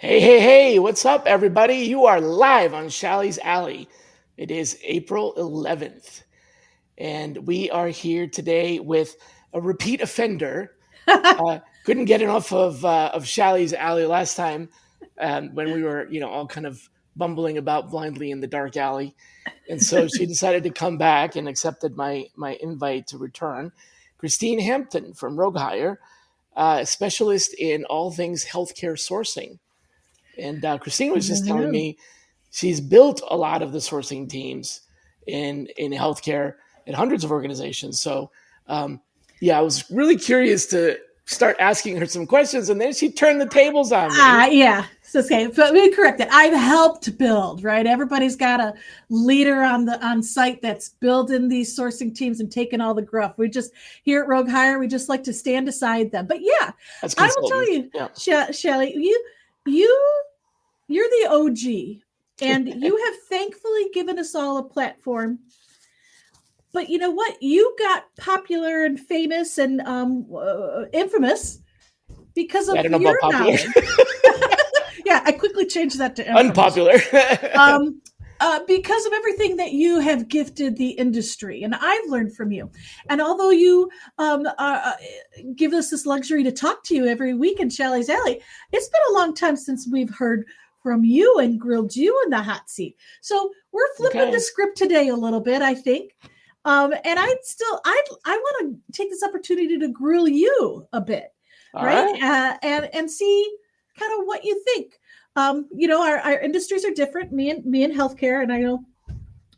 Hey, hey, hey, what's up, everybody? You are live on Shally's Alley. It is April 11th, and we are here today with a repeat offender. Couldn't get enough of Shally's Alley last time when we were, all kind of bumbling about blindly in the dark alley. And so she decided to come back and accepted my invite to return. Christine Hampton from Rogue Hire, specialist in all things healthcare sourcing. And Christine was just telling me she's built a lot of the sourcing teams in healthcare at hundreds of organizations. So, I was really curious to start asking her some questions, and then she turned the tables on me. Yeah. So, okay, but we correct it. I've helped build, right? Everybody's got a leader on site that's building these sourcing teams and taking all the gruff. We just here at Rogue Hire, we just like to stand beside them. But yeah, I will tell you, Shally, you're the OG, and you have thankfully given us all a platform. But you know what? You got popular and famous and infamous because of your knowledge. Yeah, I quickly changed that to infamous. Unpopular. Because of everything that you have gifted the industry, and I've learned from you. And although you give us this luxury to talk to you every week in Shally's Alley, it's been a long time since we've heard from you and grilled you in the hot seat. So we're flipping the script today a little bit, I think. And I want to take this opportunity to grill you a bit, right? And see kind of what you think. Our industries are different. Me and healthcare, and I know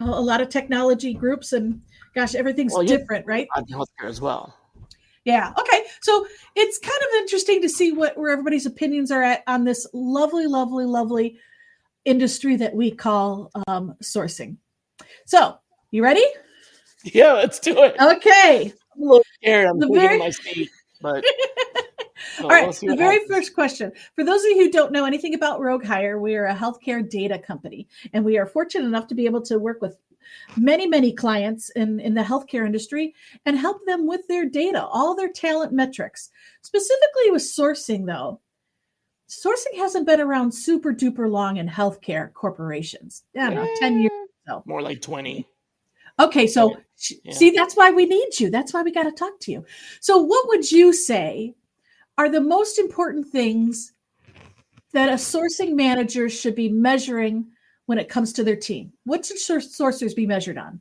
a lot of technology groups, and gosh, everything's different, right? On healthcare as well. Yeah. Okay. So it's kind of interesting to see where everybody's opinions are at on this lovely, lovely, lovely industry that we call sourcing. So, you ready? Yeah, let's do it. Okay. I'm a little scared. I'm in my seat, but. All right. The very first question. For those of you who don't know anything about Rogue Hire, we are a healthcare data company, and we are fortunate enough to be able to work with many, many clients in the healthcare industry and help them with their data, all their talent metrics. Specifically with sourcing, though, sourcing hasn't been around super duper long in healthcare corporations. I don't know, 10 years or so. More like 20. Okay, so see, that's why we need you. That's why we got to talk to you. So what would you say are the most important things that a sourcing manager should be measuring when it comes to their team? What should sourcers be measured on?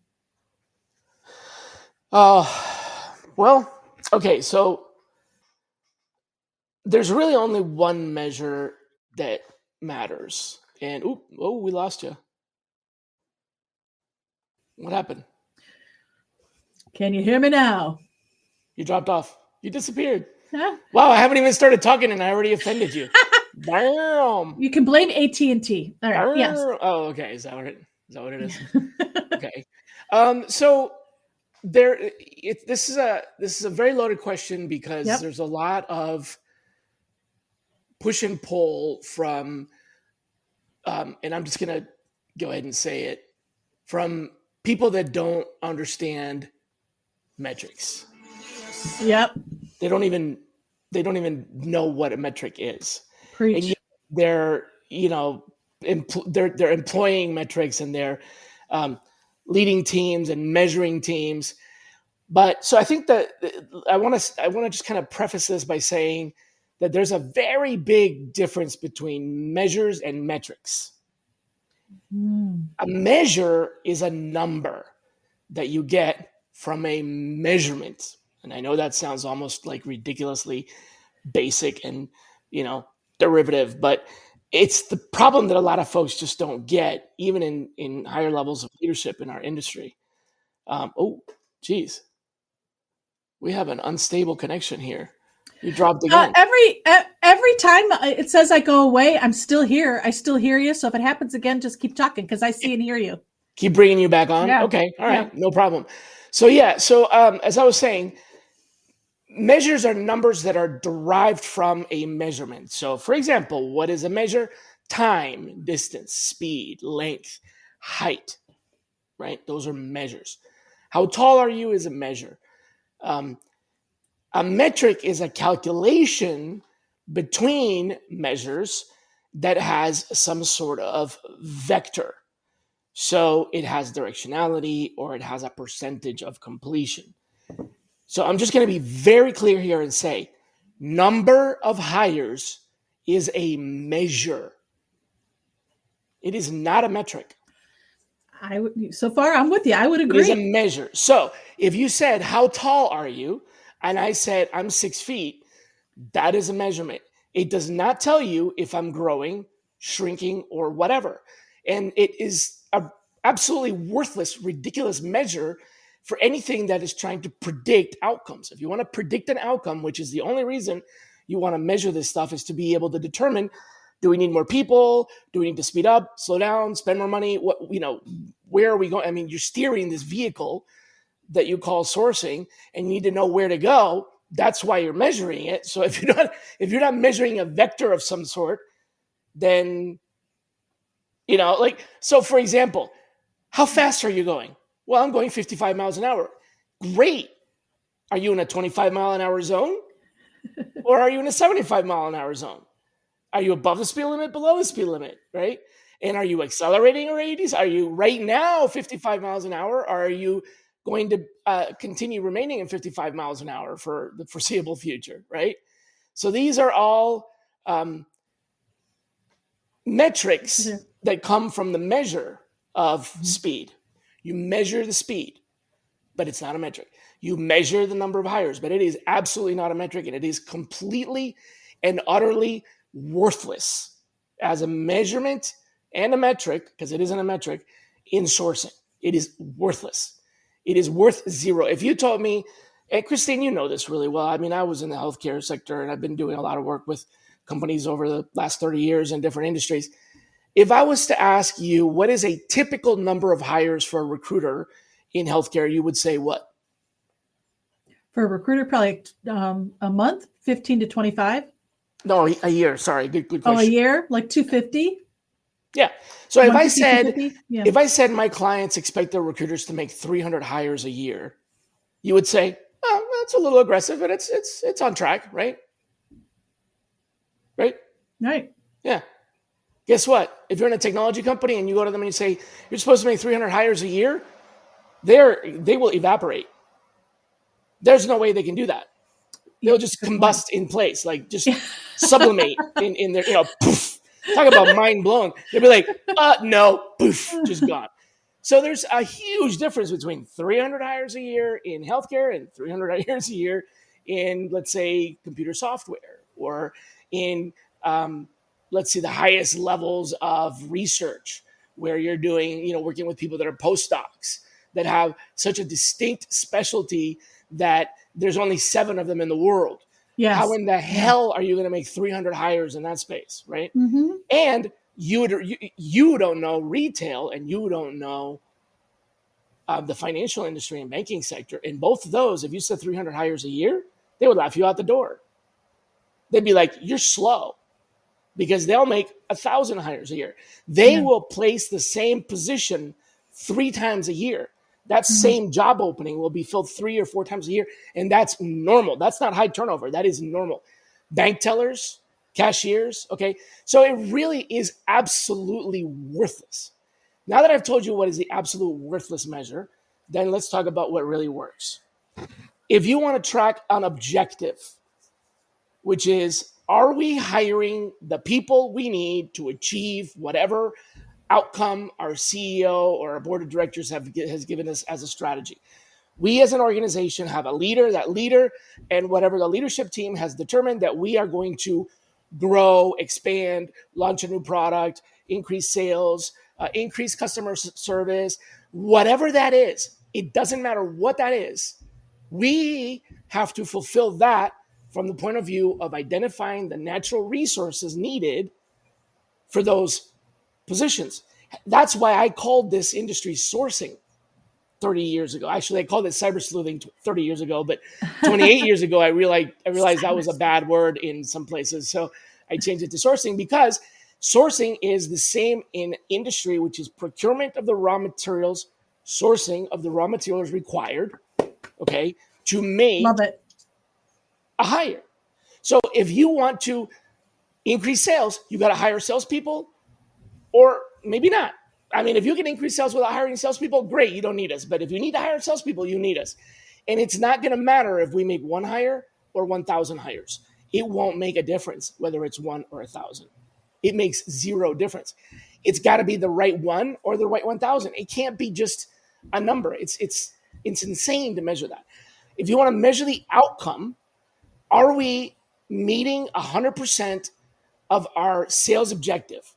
Okay, so there's really only one measure that matters. And we lost you. What happened? Can you hear me now? You dropped off. You disappeared. Huh? Wow, I haven't even started talking and I already offended you. Damn. You can blame AT&T. All right. Yes. Oh, okay. Is that what it is? Okay. So this is a very loaded question because there's a lot of push and pull from, and I'm just gonna go ahead and say it, from people that don't understand metrics. Yep. They don't even know what a metric is. Preach. And they're they're employing metrics and they're leading teams and measuring teams. But so I think that I want to just kind of preface this by saying that there's a very big difference between measures and metrics. A measure is a number that you get from a measurement. And I know that sounds almost like ridiculously basic and, derivative, but it's the problem that a lot of folks just don't get, even in higher levels of leadership in our industry. We have an unstable connection here. You dropped again. Every time it says I go away, I'm still here. I still hear you. So if it happens again, just keep talking because I see and hear you. Keep bringing you back on? Yeah. Okay. All right. Yeah. No problem. So as I was saying, measures are numbers that are derived from a measurement. So for example, what is a measure? Time, distance, speed, length, height, right? Those are measures. How tall are you is a measure. A metric is a calculation between measures that has some sort of vector. So it has directionality or it has a percentage of completion. So I'm just going to be very clear here and say number of hires is a measure. It is not a metric. So far, I'm with you. I would It is a agree. measure. So if you said, how tall are you? And I said, I'm 6 feet, that is a measurement. It does not tell you if I'm growing, shrinking, or whatever. And it is a absolutely worthless, ridiculous measure for anything that is trying to predict outcomes. If you want to predict an outcome, which is the only reason you want to measure this stuff, is to be able to determine, do we need more people? Do we need to speed up, slow down, spend more money? Where are we going? I mean, you're steering this vehicle that you call sourcing, and you need to know where to go. That's why you're measuring it. So if you're not measuring a vector of some sort, then so for example, how fast are you going? Well, I'm going 55 miles an hour. Great. Are you in a 25 mile an hour zone? Or are you in a 75 mile an hour zone? Are you above the speed limit, below the speed limit, right? And are you accelerating or 80s? Are you right now 55 miles an hour? Or are you going to continue remaining in 55 miles an hour for the foreseeable future, right? So these are all metrics that come from the measure of speed. You measure the speed, but it's not a metric. You measure the number of hires, but it is absolutely not a metric, and it is completely and utterly worthless as a measurement and a metric, because it isn't a metric, in sourcing. It is worthless. It is worth zero. If you told me, and Christine, you know this really well. I mean, I was in the healthcare sector, and I've been doing a lot of work with companies over the last 30 years in different industries. If I was to ask you, what is a typical number of hires for a recruiter in healthcare, you would say what? For a recruiter, probably a month, 15 to 25. No, a year. Sorry, good question. Oh, a year, like 250. Yeah. So if I 250? Yeah. if I said my clients expect their recruiters to make 300 hires a year, you would say, oh, that's a little aggressive, but it's on track, right? Right? Right. Yeah. Guess what? If you're in a technology company and you go to them and you say, you're supposed to make 300 hires a year, they will evaporate. There's no way they can do that. They'll just combust in place, like just sublimate in their, poof. Talk about mind blown. They'll be like, no, poof, just gone. So there's a huge difference between 300 hires a year in healthcare and 300 hires a year in, let's say, computer software, or in, let's see, the highest levels of research, where you're doing, working with people that are postdocs that have such a distinct specialty that there's only 7 of them in the world. Yes. How in the hell are you going to make 300 hires in that space, right? Mm-hmm. And you don't know retail, and you don't know the financial industry and banking sector. In both of those, if you said 300 hires a year, they would laugh you out the door. They'd be like, you're slow, because they'll make 1,000 hires a year. They will place the same position 3 times a year. That same job opening will be filled 3 or 4 times a year, and that's normal. That's not high turnover. That is normal. Bank tellers, cashiers, okay? So it really is absolutely worthless. Now that I've told you what is the absolute worthless measure, then let's talk about what really works. If you want to track an objective, which is, are we hiring the people we need to achieve whatever outcome our CEO or our board of directors has given us as a strategy? We as an organization have a leader, and whatever the leadership team has determined that we are going to grow, expand, launch a new product, increase sales, increase customer service, whatever that is. It doesn't matter what that is. We have to fulfill that from the point of view of identifying the natural resources needed for those positions. That's why I called this industry sourcing 30 years ago. Actually, I called it cyber sleuthing 30 years ago, but 28 years ago, I realized that was a bad word in some places. So I changed it to sourcing, because sourcing is the same in industry, which is procurement of the raw materials, sourcing of the raw materials required, okay, to make a hire. So if you want to increase sales, you got to hire salespeople, or maybe not. I mean, if you can increase sales without hiring salespeople, great, you don't need us. But if you need to hire salespeople, you need us. And it's not going to matter if we make one hire or 1,000 hires. It won't make a difference whether it's 1 or 1,000. It makes zero difference. It's got to be the right one or the right 1,000. It can't be just a number. It's insane to measure that. If you want to measure the outcome, are we meeting 100% of our sales objective?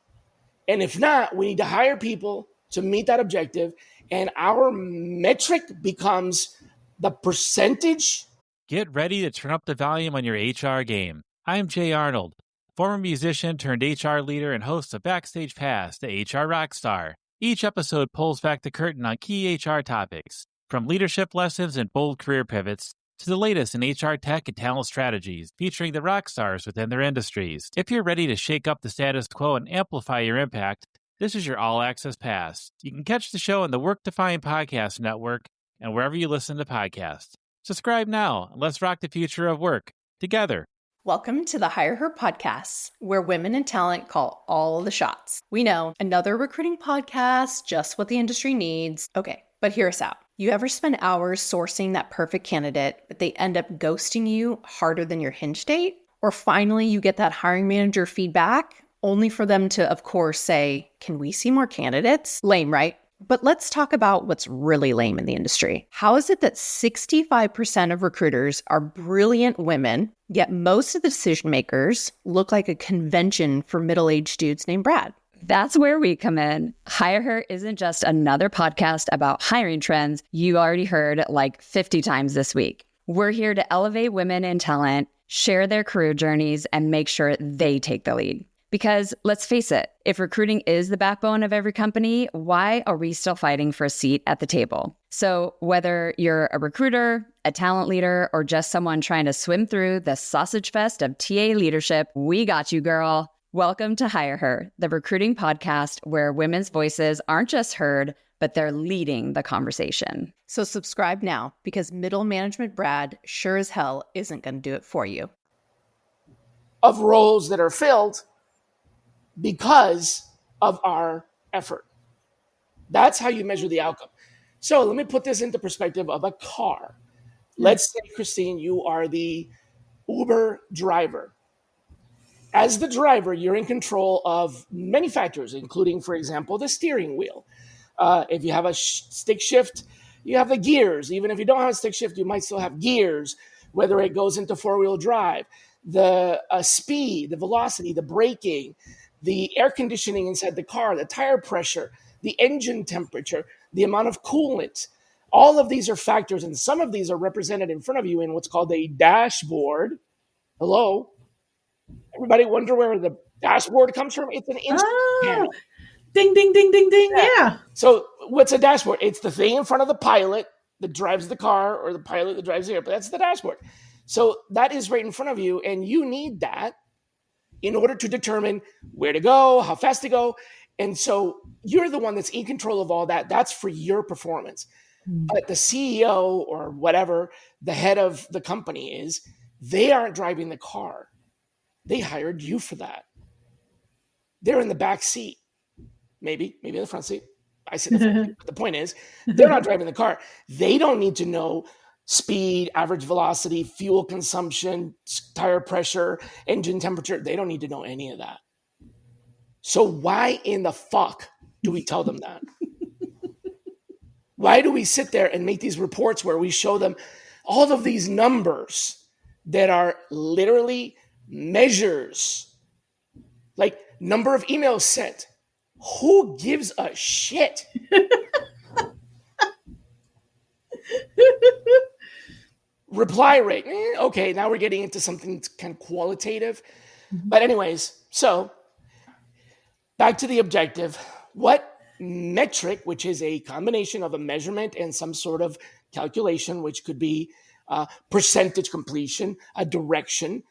And if not, we need to hire people to meet that objective. And our metric becomes the percentage. Get ready to turn up the volume on your HR game. I'm Jay Arnold, former musician turned HR leader and host of Backstage Pass, the HR Rockstar. Each episode pulls back the curtain on key HR topics, from leadership lessons and bold career pivots to the latest in HR tech and talent strategies, featuring the rock stars within their industries. If you're ready to shake up the status quo and amplify your impact, this is your all-access pass. You can catch the show on the Work Defined Podcast Network and wherever you listen to podcasts. Subscribe now and let's rock the future of work together. Welcome to the Hire Her podcast, where women in talent call all the shots. We know, another recruiting podcast, just what the industry needs. Okay, but hear us out. You ever spend hours sourcing that perfect candidate, but they end up ghosting you harder than your Hinge date? Or finally, you get that hiring manager feedback, only for them to, of course, say, "Can we see more candidates?" Lame, right? But let's talk about what's really lame in the industry. How is it that 65% of recruiters are brilliant women, yet most of the decision makers look like a convention for middle-aged dudes named Brad? That's where we come in. Hire Her isn't just another podcast about hiring trends you already heard like 50 times this week. We're here to elevate women in talent, share their career journeys, and make sure they take the lead. Because let's face it, if recruiting is the backbone of every company, why are we still fighting for a seat at the table? So whether you're a recruiter, a talent leader, or just someone trying to swim through the sausage fest of TA leadership, we got you, girl. Welcome to Hire Her, the recruiting podcast where women's voices aren't just heard, but they're leading the conversation. So subscribe now, because middle management Brad sure as hell isn't going to do it for you. Of roles that are filled because of our effort. That's how you measure the outcome. So let me put this into perspective of a car. Let's say, Christine, you are the Uber driver. As the driver, you're in control of many factors, including, for example, the steering wheel. If you have a stick shift, you have the gears. Even if you don't have a stick shift, you might still have gears, whether it goes into four-wheel drive. The speed, the velocity, the braking, the air conditioning inside the car, the tire pressure, the engine temperature, the amount of coolant. All of these are factors, and some of these are represented in front of you in what's called a dashboard. Hello? Everybody wonder where the dashboard comes from? It's an instrument panel. Ding, ding, ding, ding, ding. Yeah. So what's a dashboard? It's the thing in front of the pilot that drives the car, or the pilot that drives the airplane. That's the dashboard. So that is right in front of you, and you need that in order to determine where to go, how fast to go. And so you're the one that's in control of all that. That's for your performance. But the CEO or whatever the head of the company is, they aren't driving the car. They hired you for that. They're in the back seat. Maybe in the front seat. I said the front seat, but the point is, they're not driving the car. They don't need to know speed, average velocity, fuel consumption, tire pressure, engine temperature. They don't need to know any of that. So why in the fuck do we tell them that? Why do we sit there and make these reports where we show them all of these numbers that are literally measures, like number of emails sent? Who gives a shit? Reply rate. Okay, now we're getting into something that's kind of qualitative. But anyways, so back to the objective. What metric, which is a combination of a measurement and some sort of calculation, which could be percentage completion, a direction.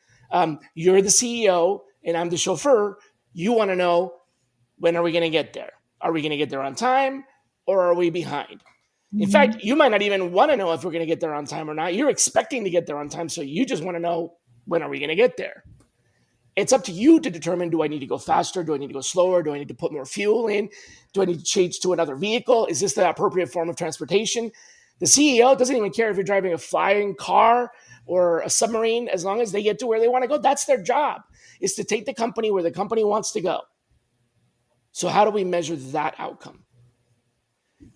You're the CEO and I'm the chauffeur. You want to know, when are we going to get there? Are we going to get there on time, or are we behind? In fact, you might not even want to know if we're going to get there on time or not. You're expecting to get there on time, so you just want to know, when are we going to get there? It's up to you to determine, do I need to go faster? Do I need to go slower? Do I need to put more fuel in? Do I need to change to another vehicle? Is this the appropriate form of transportation? The CEO doesn't even care if you're driving a flying car or a submarine, as long as they get to where they want to go. That's their job, is to take the company where the company wants to go. So how do we measure that outcome?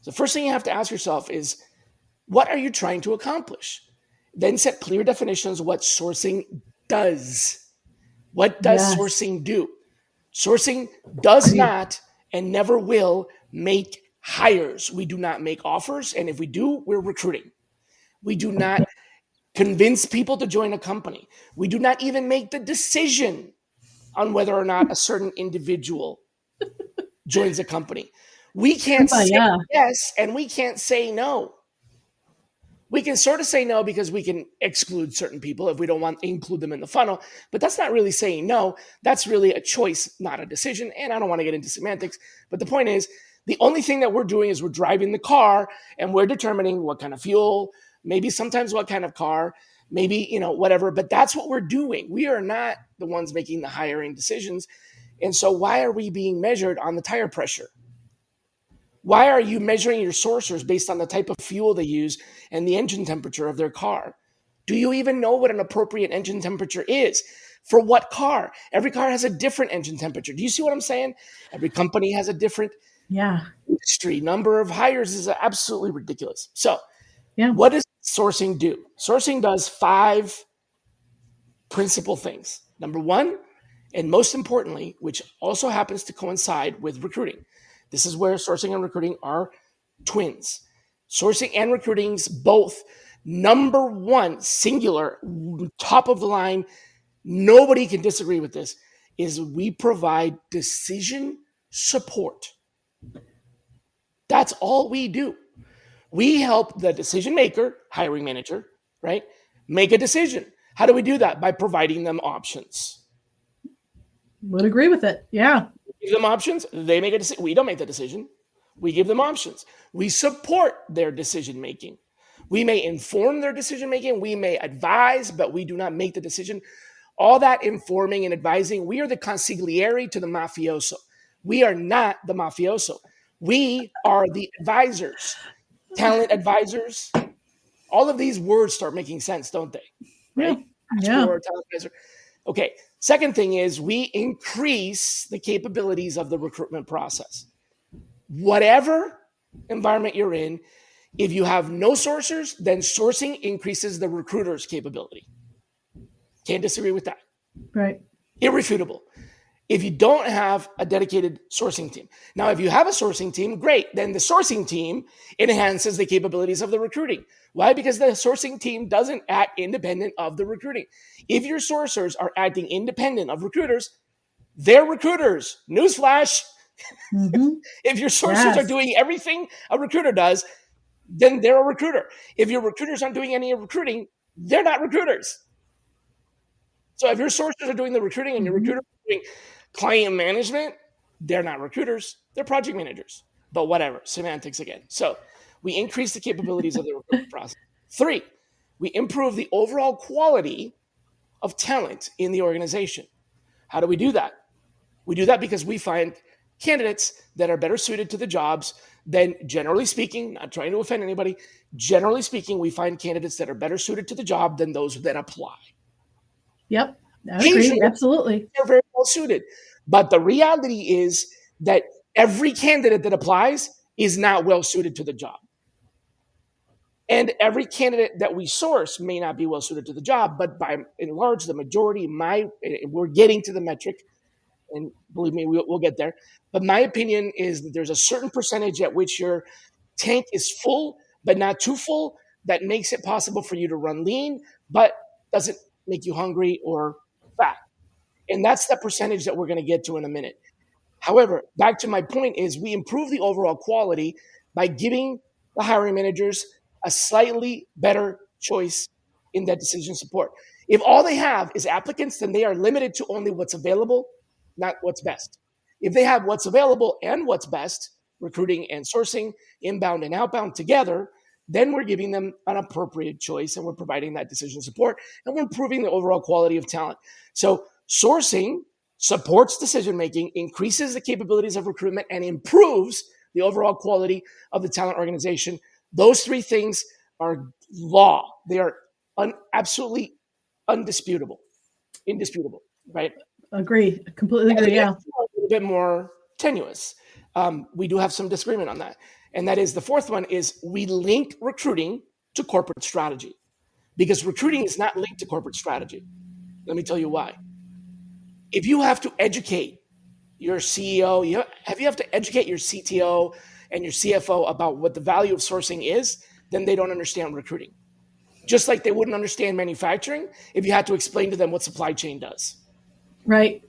The first thing you have to ask yourself is, what are you trying to accomplish? Then set clear definitions of what sourcing does. What does sourcing do? Sourcing does not and never will make hires. We do not make offers. And if we do, we're recruiting. We do not convince people to join a company. We do not even make the decision on whether or not a certain individual joins a company. We can't say yes and we can't say no. We can sort of say no because we can exclude certain people if we don't want to include them in the funnel, but that's not really saying no. That's really a choice, not a decision. And I don't want to get into semantics, but the point is, the only thing that we're doing is we're driving the car and we're determining what kind of fuel, maybe sometimes what kind of car, maybe, whatever, but that's what we're doing. We are not the ones making the hiring decisions. And so why are we being measured on the tire pressure? Why are you measuring your sourcers based on the type of fuel they use and the engine temperature of their car? Do you even know what an appropriate engine temperature is? For what car? Every car has a different engine temperature. Do you see what I'm saying? Every company has a different industry. Number of hires is absolutely ridiculous. So what does sourcing do? Sourcing does 5 principal things. Number 1, and most importantly, which also happens to coincide with recruiting. This is where sourcing and recruiting are twins. Sourcing and recruiting's both number 1, singular, top of the line, nobody can disagree with this, is we provide decision support. That's all we do. We help the decision maker, hiring manager, right, make a decision. How do we do that? By providing them options. Would agree with it. Yeah. We give them options. They make a decision. We don't make the decision. We give them options. We support their decision making. We may inform their decision making. We may advise, but we do not make the decision. All that informing and advising, we are the consigliere to the mafioso. We are not the mafioso. We are the advisors, talent advisors. All of these words start making sense, don't they? Right? Yeah. Talent advisor. Okay. Second thing is we increase the capabilities of the recruitment process. Whatever environment you're in, if you have no sourcers, then sourcing increases the recruiter's capability. Can't disagree with that. Right. Irrefutable. If you don't have a dedicated sourcing team. Now, if you have a sourcing team, great. Then the sourcing team enhances the capabilities of the recruiting. Why? Because the sourcing team doesn't act independent of the recruiting. If your sourcers are acting independent of recruiters, they're recruiters. Newsflash. Mm-hmm. If your sourcers are doing everything a recruiter does, then they're a recruiter. If your recruiters aren't doing any recruiting, they're not recruiters. So if your sourcers are doing the recruiting and your recruiters are doing client management, they're not recruiters, they're project managers. But whatever, semantics again. So we increase the capabilities of the recruitment process. 3, we improve the overall quality of talent in the organization. How do we do that? We do that because we find candidates that are better suited to the jobs than, generally speaking, not trying to offend anybody, generally speaking, we find candidates that are better suited to the job than those that apply. Yep, I agree. Absolutely. They're very well suited. But the reality is that every candidate that applies is not well suited to the job. And every candidate that we source may not be well suited to the job, but by and large, the majority, we're getting to the metric, and believe me, we'll get there. But my opinion is that there's a certain percentage at which your tank is full, but not too full, that makes it possible for you to run lean, but doesn't make you hungry or fat. And that's the percentage that we're going to get to in a minute. However, back to my point is we improve the overall quality by giving the hiring managers a slightly better choice in that decision support. If all they have is applicants, then they are limited to only what's available, not what's best. If they have what's available and what's best, recruiting and sourcing, inbound and outbound together, then we're giving them an appropriate choice and we're providing that decision support and we're improving the overall quality of talent. So sourcing supports decision-making, increases the capabilities of recruitment, and improves the overall quality of the talent organization. Those three things are law. They are absolutely indisputable, right? Agree. Completely agree. Yeah. A little bit more tenuous. We do have some disagreement on that. And that is the fourth one is we link recruiting to corporate strategy because recruiting is not linked to corporate strategy. Let me tell you why. If you have to educate your CEO, you have to educate your CTO and your CFO about what the value of sourcing is, then they don't understand recruiting. Just like they wouldn't understand manufacturing if you had to explain to them what supply chain does. Right.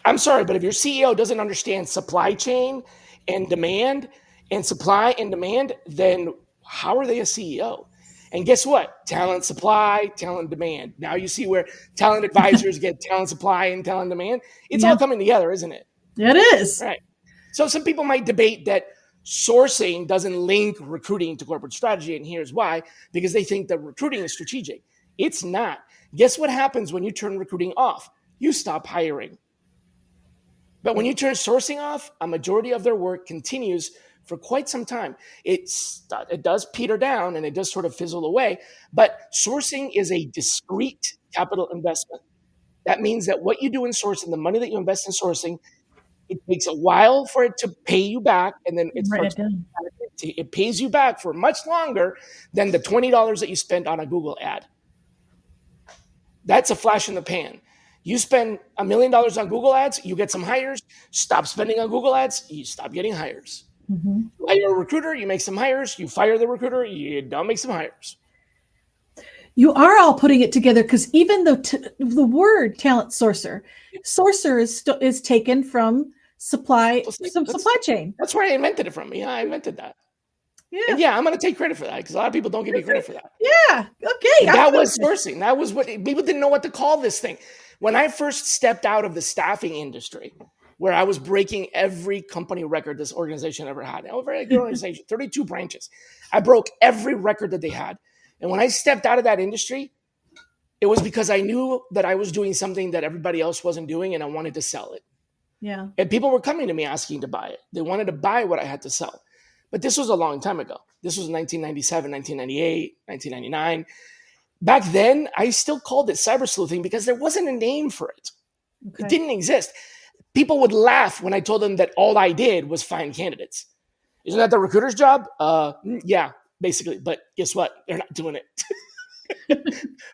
I'm sorry, but if your CEO doesn't understand supply chain and demand and supply and demand, then how are they a CEO? And guess what? Talent supply, talent demand. Now you see where talent advisors get talent supply and talent demand. It's all coming together, isn't it? It is. Right. So some people might debate that sourcing doesn't link recruiting to corporate strategy. And here's why, because they think that recruiting is strategic. It's not. Guess what happens when you turn recruiting off? You stop hiring. But when you turn sourcing off, a majority of their work continues for quite some time. It does peter down and it does sort of fizzle away, but sourcing is a discrete capital investment. That means that what you do in sourcing, the money that you invest in sourcing, it takes a while for it to pay you back, and then it pays you back for much longer than the $20 that you spent on a Google ad. That's a flash in the pan. You spend $1 million on Google ads, you get some hires. Stop spending on Google ads, you stop getting hires. Mm-hmm. You hire a recruiter, you make some hires. You fire the recruiter, you don't make some hires. You are all putting it together because even the word talent sourcer is taken from supply chain. That's where I invented it from. Yeah, I invented that. Yeah. And yeah, I'm going to take credit for that because a lot of people don't give me credit for that. Yeah. Okay. That was sourcing. That was what people didn't know what to call this thing. When I first stepped out of the staffing industry, where I was breaking every company record this organization ever had. A very good organization, 32 branches. I broke every record that they had. And when I stepped out of that industry, it was because I knew that I was doing something that everybody else wasn't doing and I wanted to sell it. Yeah. And people were coming to me asking to buy it. They wanted to buy what I had to sell. But this was a long time ago. This was 1997, 1998, 1999. Back then, I still called it cyber sleuthing because there wasn't a name for it. Okay. It didn't exist. People would laugh when I told them that all I did was find candidates. Isn't that the recruiter's job? Yeah, basically. But guess what? They're not doing it.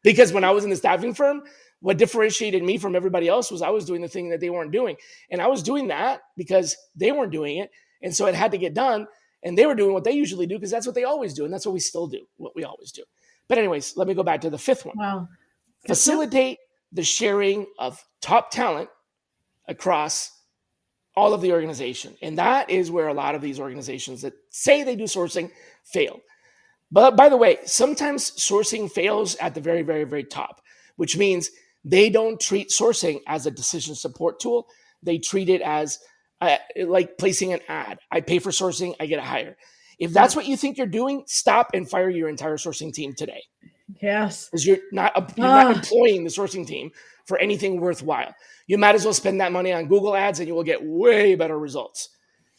Because when I was in the staffing firm, what differentiated me from everybody else was I was doing the thing that they weren't doing. And I was doing that because they weren't doing it. And so it had to get done. And they were doing what they usually do because that's what they always do. And that's what we still do, what we always do. But anyways, let me go back to the fifth one. Wow. Facilitate the sharing of top talent across all of the organization. And that is where a lot of these organizations that say they do sourcing fail. But by the way, sometimes sourcing fails at the very, very, very top, which means they don't treat sourcing as a decision support tool. They treat it as like placing an ad. I pay for sourcing, I get a hire. If that's what you think you're doing, stop and fire your entire sourcing team today. Yes. Because you're not employing the sourcing team for anything worthwhile. You might as well spend that money on Google ads and you will get way better results.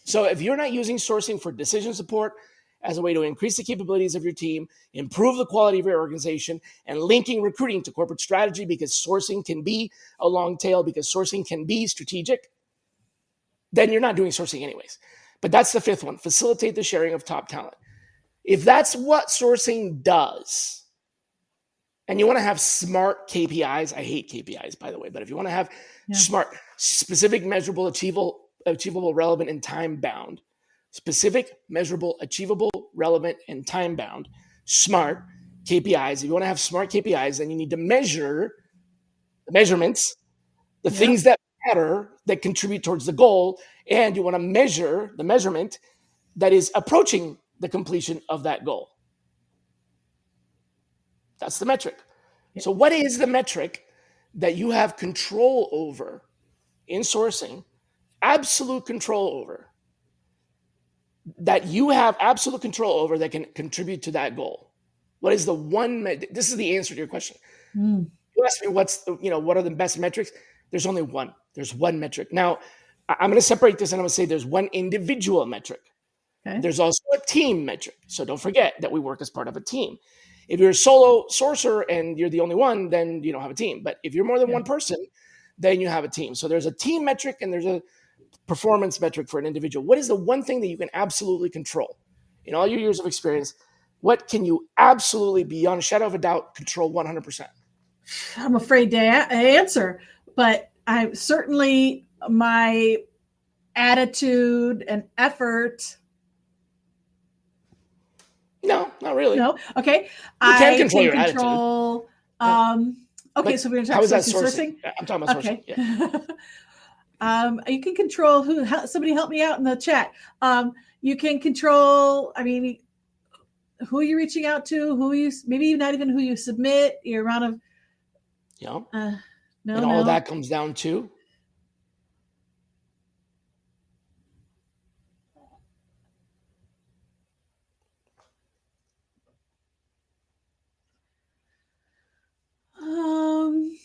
So if you're not using sourcing for decision support as a way to increase the capabilities of your team, improve the quality of your organization, and linking recruiting to corporate strategy because sourcing can be a long tail, because sourcing can be strategic, then you're not doing sourcing anyways. But that's the fifth one, facilitate the sharing of top talent. If that's what sourcing does, and you want to have smart KPIs, I hate KPIs, by the way, but if you want to have smart, specific, measurable, achievable, relevant, and time-bound, specific, measurable, achievable, relevant, and time-bound, smart KPIs. If you want to have smart KPIs, then you need to measure the measurements, the things that matter, that contribute towards the goal, and you want to measure the measurement that is approaching the completion of that goal. That's the metric. So what is the metric that you have control over in sourcing, absolute control over, that you have absolute control over that can contribute to that goal? What is the one? This is the answer to your question. You ask me what are the best metrics? There's only one. There's one metric. Now, I'm going to separate this and I'm going to say there's one individual metric. Okay. There's also a team metric. So don't forget that we work as part of a team. If you're a solo sourcer and you're the only one, then you don't have a team. But if you're more than one person, then you have a team. So there's a team metric and there's a performance metric for an individual. What is the one thing that you can absolutely control? In all your years of experience, what can you absolutely, beyond a shadow of a doubt, control 100%? I'm afraid to answer, but I certainly, my attitude and effort. No, not really. No. Okay. You can control your attitude. Okay, But so we're going to how talk is that sourcing. I'm talking about sourcing. Okay. Yeah. You can control somebody help me out in the chat. You can control, who you're reaching out to, maybe not even who you submit, your amount of. Yeah. All that comes down to.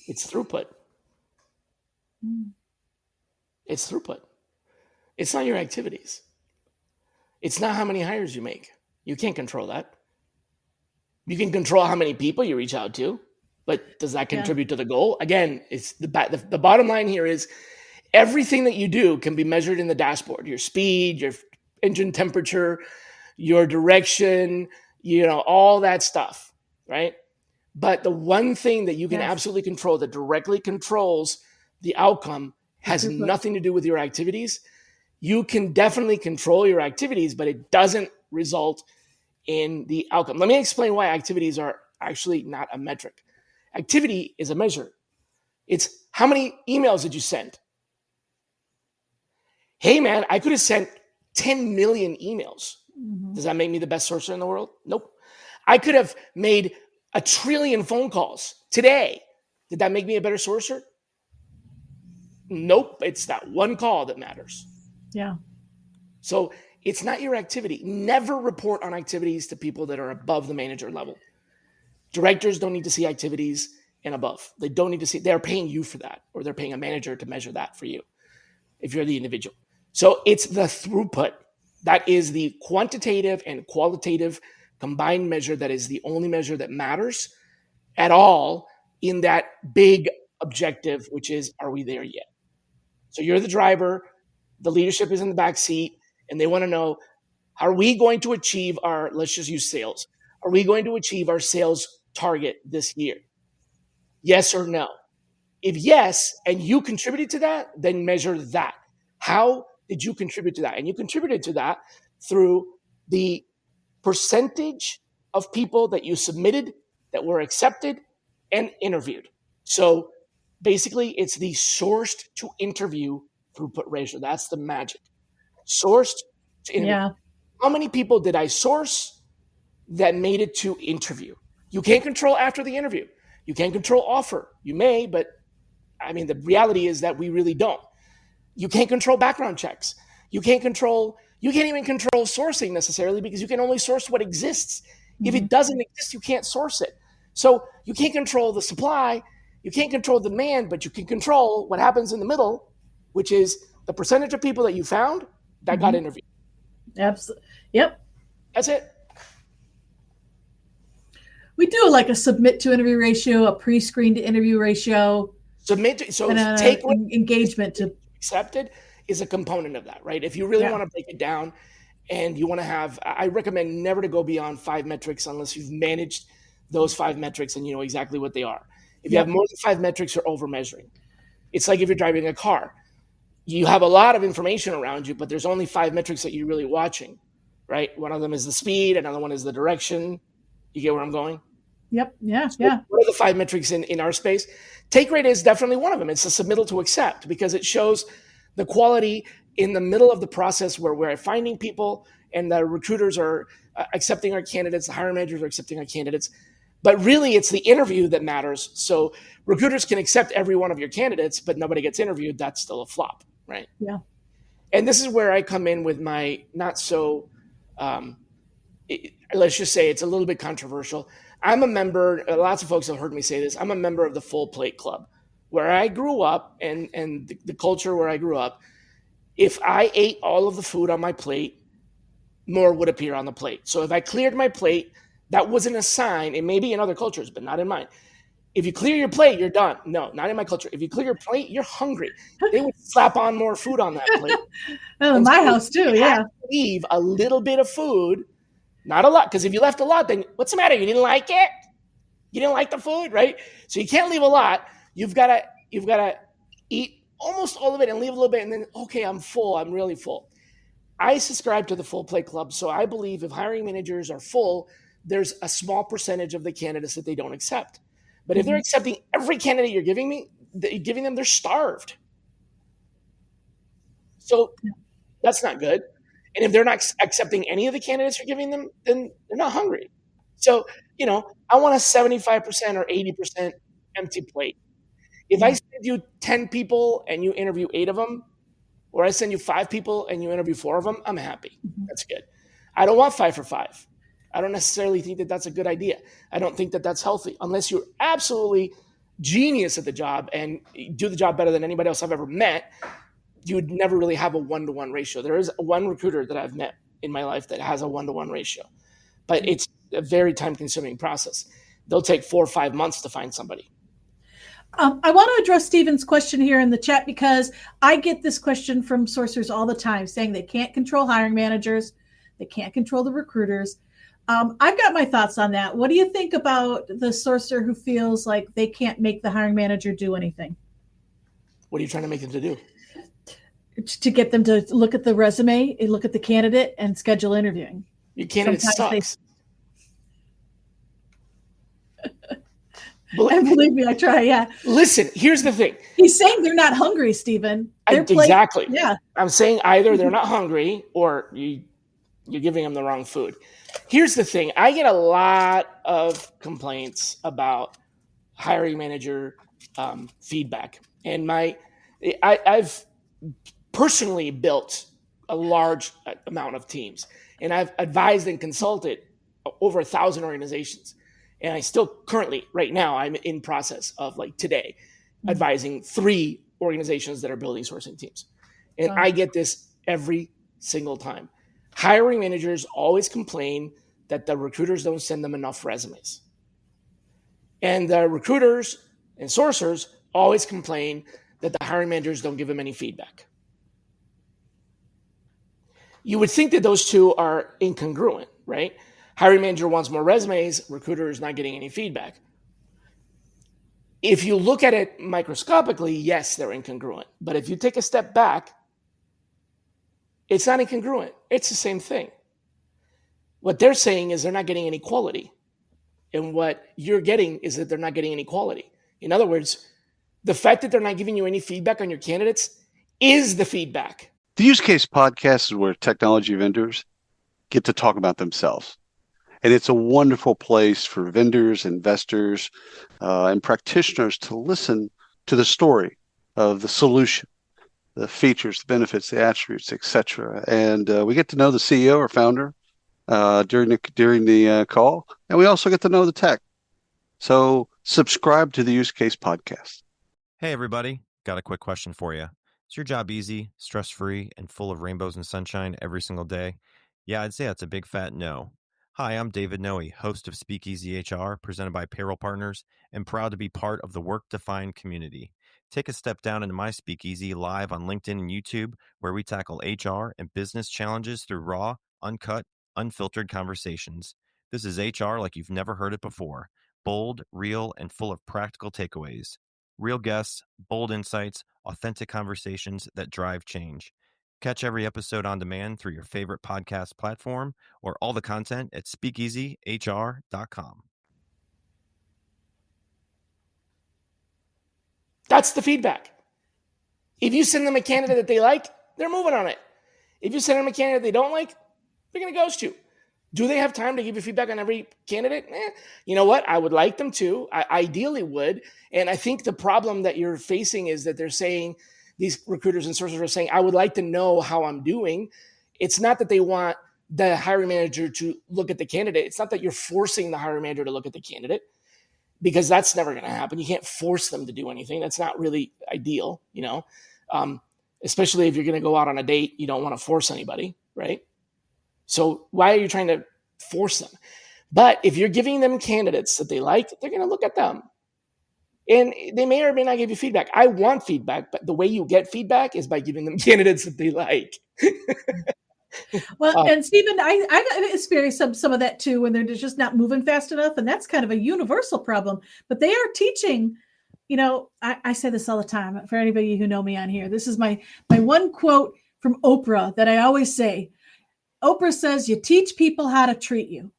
It's throughput. It's throughput. It's not your activities. It's not how many hires you make. You can't control that. You can control how many people you reach out to, but does that contribute to the goal? Again, it's the bottom line here is everything that you do can be measured in the dashboard. Your speed, your engine temperature, your direction, all that stuff, right? But the one thing that you can absolutely control that directly controls the outcome has nothing to do with your activities. You can definitely control your activities, but it doesn't result in the outcome. Let me explain why activities are actually not a metric. Activity is a measure. It's how many emails did you send? Hey, man, I could have sent 10 million emails. Does that make me the best sourcer in the world? Nope. I could have made 1 trillion phone calls today. Did that make me a better sourcer? Nope. It's that one call that matters. Yeah. So it's not your activity. Never report on activities to people that are above the manager level. Directors don't need to see activities and above. They don't need to see. They're paying you for that, or they're paying a manager to measure that for you if you're the individual. So it's the throughput. That is the quantitative and qualitative combined measure that is the only measure that matters at all in that big objective, which is, are we there yet? So you're the driver, the leadership is in the back seat, and they want to know, are we going to achieve let's just use sales. Are we going to achieve our sales target this year? Yes or no? If yes, and you contributed to that, then measure that. How did you contribute to that? And you contributed to that through the percentage of people that you submitted that were accepted and interviewed. So basically, it's the sourced to interview throughput ratio. That's the magic. Sourced to interview. Yeah. How many people did I source that made it to interview? You can't control after the interview. You can't control offer. You may, but the reality is that we really don't. You can't control background checks. You can't even control sourcing necessarily, because you can only source what exists. If it doesn't exist, you can't source it. So you can't control the supply, you can't control the demand, but you can control what happens in the middle, which is the percentage of people that you found that got interviewed. Absolutely. Yep. That's it. We do like a submit to interview ratio, a pre-screen to interview ratio. Take engagement to accepted is a component of that, right? If you really want to break it down and you want to have, I recommend never to go beyond 5 metrics unless you've managed those 5 metrics and you know exactly what they are. If you have more than 5 metrics, you're over measuring. It's like if you're driving a car, you have a lot of information around you, but there's only 5 metrics that you're really watching, right? One of them is the speed, another one is the direction. You get where I'm going? Yep. Yeah. So what are the 5 metrics in our space? Take rate is definitely one of them. It's a submittal to accept, because it shows the quality in the middle of the process where we're finding people and the recruiters are accepting our candidates, the hiring managers are accepting our candidates. But really, it's the interview that matters. So recruiters can accept every one of your candidates, but nobody gets interviewed. That's still a flop, right? Yeah. And this is where I come in with my not so, let's just say it's a little bit controversial. I'm a member, lots of folks have heard me say this, I'm a member of the Full Plate Club, where I grew up and the culture where I grew up, if I ate all of the food on my plate, more would appear on the plate. So if I cleared my plate, that wasn't a sign. It may be in other cultures, but not in mine. If you clear your plate, you're done. No, not in my culture. If you clear your plate, you're hungry. They would slap on more food on that plate. Oh, my house too, yeah. Leave a little bit of food, not a lot, because if you left a lot, then what's the matter? You didn't like it? You didn't like the food, right? So you can't leave a lot. You've got to eat almost all of it and leave a little bit, and then, okay, I'm full. I'm really full. I subscribe to the full plate club, so I believe if hiring managers are full, there's a small percentage of the candidates that they don't accept. But if they're accepting every candidate you're giving them, they're starved. So that's not good. And if they're not accepting any of the candidates you're giving them, then they're not hungry. So, I want a 75% or 80% empty plate. If I send you 10 people and you interview 8 of them, or I send you 5 people and you interview 4 of them, I'm happy. That's good. I don't want 5 for 5. I don't necessarily think that that's a good idea. I don't think that that's healthy unless you're absolutely genius at the job and do the job better than anybody else I've ever met. You would never really have a 1-to-1 ratio. There is one recruiter that I've met in my life that has a 1-to-1 ratio, but it's a very time-consuming process. They'll take 4 or 5 months to find somebody. I want to address Stephen's question here in the chat because I get this question from sourcers all the time saying they can't control hiring managers. They can't control the recruiters. I've got my thoughts on that. What do you think about the sourcer who feels like they can't make the hiring manager do anything? What are you trying to make them to do? To get them to look at the resume, look at the candidate, and schedule interviewing. Your candidate sucks. And believe me, I try, yeah. Listen, here's the thing. He's saying they're not hungry, Stephen. Exactly. Yeah. I'm saying either they're not hungry or you're giving them the wrong food. Here's the thing. I get a lot of complaints about hiring manager feedback. And I've personally built a large amount of teams. And I've advised and consulted over 1,000 organizations. And I still currently, right now, I'm in process of today, advising 3 organizations that are building sourcing teams. And I get this every single time. Hiring managers always complain that the recruiters don't send them enough resumes. And the recruiters and sourcers always complain that the hiring managers don't give them any feedback. You would think that those two are incongruent, right? Hiring manager wants more resumes, recruiter is not getting any feedback. If you look at it microscopically, yes, they're incongruent. But if you take a step back, it's not incongruent. It's the same thing. What they're saying is they're not getting any quality. And what you're getting is that they're not getting any quality. In other words, the fact that they're not giving you any feedback on your candidates is the feedback. The Use Case podcast is where technology vendors get to talk about themselves. And it's a wonderful place for vendors, investors, and practitioners to listen to the story of the solution, the features, the benefits, the attributes, etc. And we get to know the CEO or founder during the call, and we also get to know the tech. So subscribe to the Use Case podcast. Hey, everybody. Got a quick question for you. Is your job easy, stress-free, and full of rainbows and sunshine every single day? Yeah, I'd say that's a big fat no. Hi, I'm David Noe, host of Speakeasy HR, presented by Payroll Partners, and proud to be part of the Work-Defined community. Take a step down into my Speakeasy live on LinkedIn and YouTube, where we tackle HR and business challenges through raw, uncut, unfiltered conversations. This is HR like you've never heard it before. Bold, real, and full of practical takeaways. Real guests, bold insights, authentic conversations that drive change. Catch every episode on demand through your favorite podcast platform or all the content at speakeasyhr.com. That's the feedback. If you send them a candidate that they like, they're moving on it. If you send them a candidate they don't like, they're going to ghost you. Do they have time to give you feedback on every candidate? You know what? I would like them to. I ideally would. And I think the problem that you're facing is that they're saying, these recruiters and sources are saying, I would like to know how I'm doing. It's not that they want the hiring manager to look at the candidate. It's not that you're forcing the hiring manager to look at the candidate. because that's never going to happen. You can't force them to do anything. That's not really ideal, especially if you're going to go out on a date. You don't want to force anybody, right? So why are you trying to force them? But if you're giving them candidates that they like, they're going to look at them. And they may or may not give you feedback. I want feedback, but the way you get feedback is by giving them candidates that they like. Well, and Stephen, I experienced some of that too when they're just not moving fast enough. And that's kind of a universal problem. But they are teaching, I say this all the time for anybody who know me on here. This is my one quote from Oprah that I always say. Oprah says, you teach people how to treat you.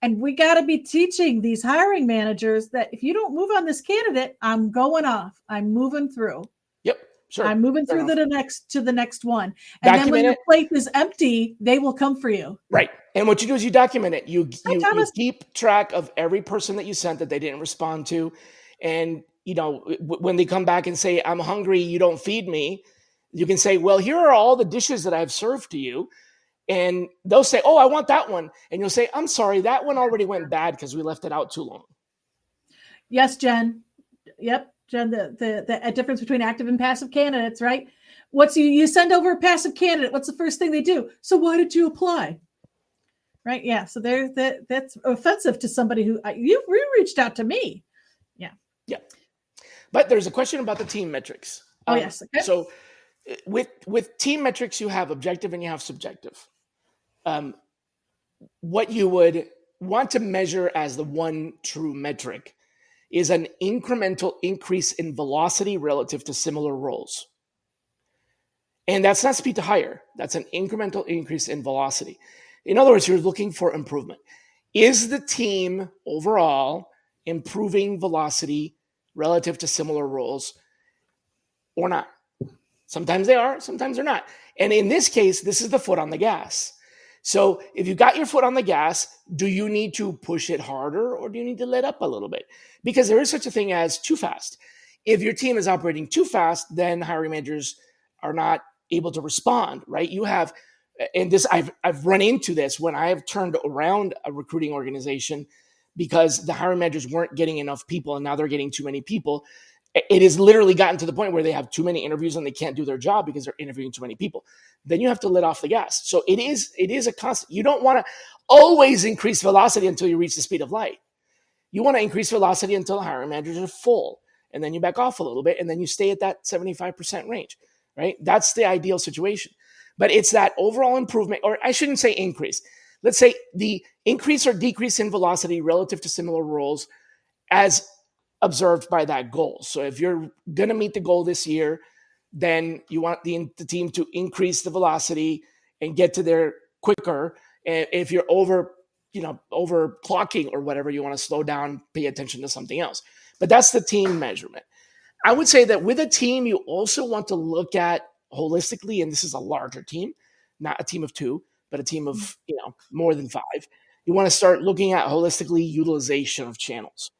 And we got to be teaching these hiring managers that if you don't move on this candidate, I'm going off. I'm moving through. Yep. Sure. I'm moving through to the next one. And then when your plate is empty, they will come for you. Right. And what you do is you document it. You keep track of every person that you sent that they didn't respond to. And, when they come back and say, I'm hungry, you don't feed me, you can say, well, here are all the dishes that I've served to you. And they'll say, oh, I want that one. And you'll say, I'm sorry, that one already went bad because we left it out too long. Yes, Jen. Yep. Jen, the difference between active and passive candidates, right? You send over a passive candidate. What's the first thing they do? So why did you apply? Right. Yeah. So that's offensive to somebody who you reached out to me. Yeah. Yeah. But there's a question about the team metrics. Yes. Okay. So with team metrics, you have objective and you have subjective. What you would want to measure as the one true metric is an incremental increase in velocity relative to similar roles. And that's not speed to hire. That's an incremental increase in velocity. In other words, you're looking for improvement. Is the team overall improving velocity relative to similar roles or not? Sometimes they are, sometimes they're not. And in this case, this is the foot on the gas. So if you got your foot on the gas, do you need to push it harder or do you need to let up a little bit? Because there is such a thing as too fast. If your team is operating too fast, then hiring managers are not able to respond, right? You have, and this I've run into this when I have turned around a recruiting organization because the hiring managers weren't getting enough people and now they're getting too many people. It has literally gotten to the point where they have too many interviews and they can't do their job because they're interviewing too many people. Then you have to let off the gas. So it is a constant. You don't want to always increase velocity until you reach the speed of light. You want to increase velocity until the hiring managers are full. And then you back off a little bit and then you stay at that 75% range, right? That's the ideal situation. But it's that overall improvement, or I shouldn't say increase. Let's say the increase or decrease in velocity relative to similar roles as observed by that goal. So if you're going to meet the goal this year, then you want the team to increase the velocity and get to there quicker. And if you're over clocking or whatever, you want to slow down, pay attention to something else. But that's the team measurement. I would say that with a team, you also want to look at holistically, and this is a larger team, not a team of two, but a team of more than 5. You want to start looking at holistically utilization of channels.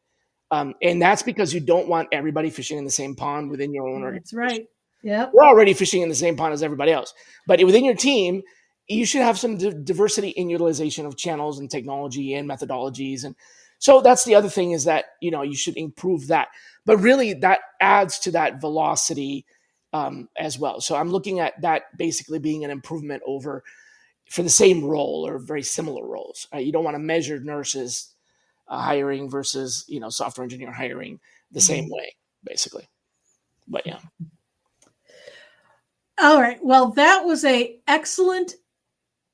And that's because you don't want everybody fishing in the same pond within your own organization. That's right. Yeah. We're already fishing in the same pond as everybody else. But within your team, you should have some diversity in utilization of channels and technology and methodologies. And so that's the other thing is that, you should improve that. But really that adds to that velocity as well. So I'm looking at that basically being an improvement for the same role or very similar roles. You don't want to measure nurses hiring versus software engineer hiring the same way, basically. But yeah. All right. Well, that was a excellent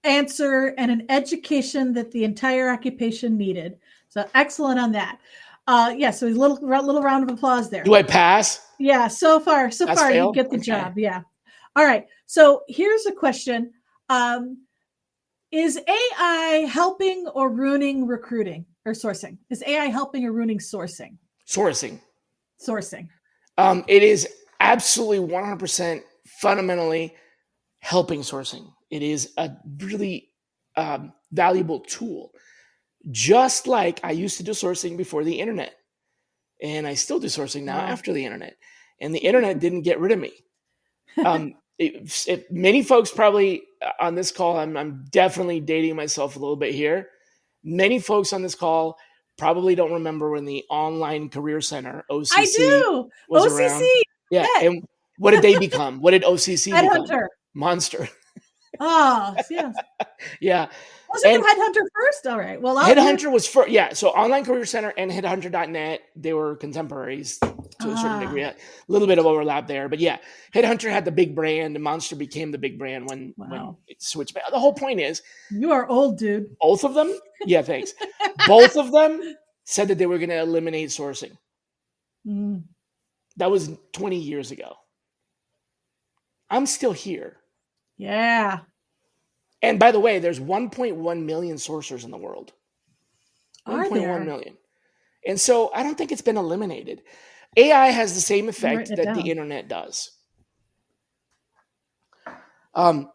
answer and an education that the entire occupation needed. So excellent on that. So a little round of applause there. Do I pass? Yeah. So far you get the job. Yeah. All right. So here's a question. Is AI helping or ruining recruiting or sourcing? Is AI helping or ruining sourcing? Sourcing. It is absolutely 100% fundamentally helping sourcing. It is a really valuable tool. Just like I used to do sourcing before the internet. And I still do sourcing now after the internet. And the internet didn't get rid of me. Many folks probably on this call, I'm definitely dating myself a little bit here. Many folks on this call probably don't remember when the Online Career Center, OCC, I do. was OCC. around. Yeah. Bet. And what did they become? What did OCC become? Headhunter. Monster. Oh, yes. Yeah. Was it Headhunter first? All right. Well, Headhunter was first. Yeah. So Online Career Center and Headhunter.net, they were contemporaries to a certain degree. A little bit of overlap there. But yeah, Headhunter had the big brand and Monster became the big brand when it switched back. The whole point is, you are old, dude. Both of them? Yeah, thanks. Both of them said that they were going to eliminate sourcing. Mm. That was 20 years ago. I'm still here. Yeah. And by the way, there's 1.1 million sourcers in the world. 1.1 million. And so I don't think it's been eliminated. AI has the same effect that the internet does. The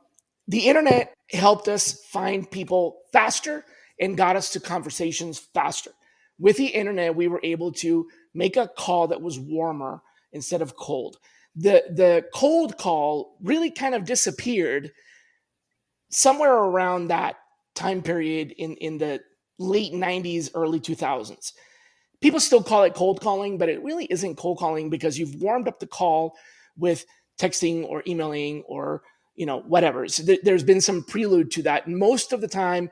internet helped us find people faster and got us to conversations faster. With the internet, we were able to make a call that was warmer instead of cold. The cold call really kind of disappeared somewhere around that time period in the late 90s, early 2000s. People still call it cold calling, but it really isn't cold calling because you've warmed up the call with texting or emailing or whatever. So there's been some prelude to that. Most of the time,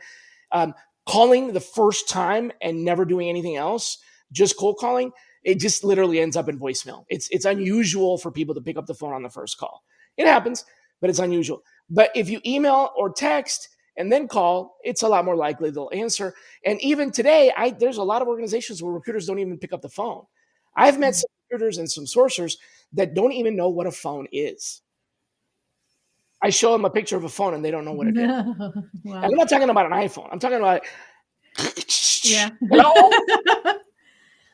calling the first time and never doing anything else, just cold calling, it just literally ends up in voicemail. It's unusual for people to pick up the phone on the first call. It happens, but it's unusual. But if you email or text and then call, it's a lot more likely they'll answer. And even today, there's a lot of organizations where recruiters don't even pick up the phone. I've met some recruiters and some sourcers that don't even know what a phone is. I show them a picture of a phone and they don't know what it is. Wow. And I'm not talking about an iPhone. I'm talking about hello?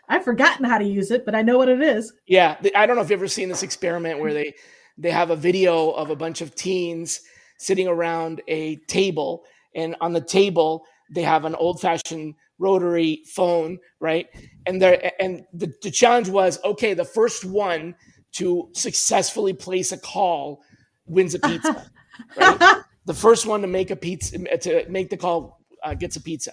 I've forgotten how to use it, but I know what it is. Yeah. I don't know if you've ever seen this experiment where they have a video of a bunch of teens sitting around a table, and on the table they have an old-fashioned rotary phone, right? And the challenge was, okay, the first one to successfully place a call wins a pizza. Right? The first one to make the call gets a pizza.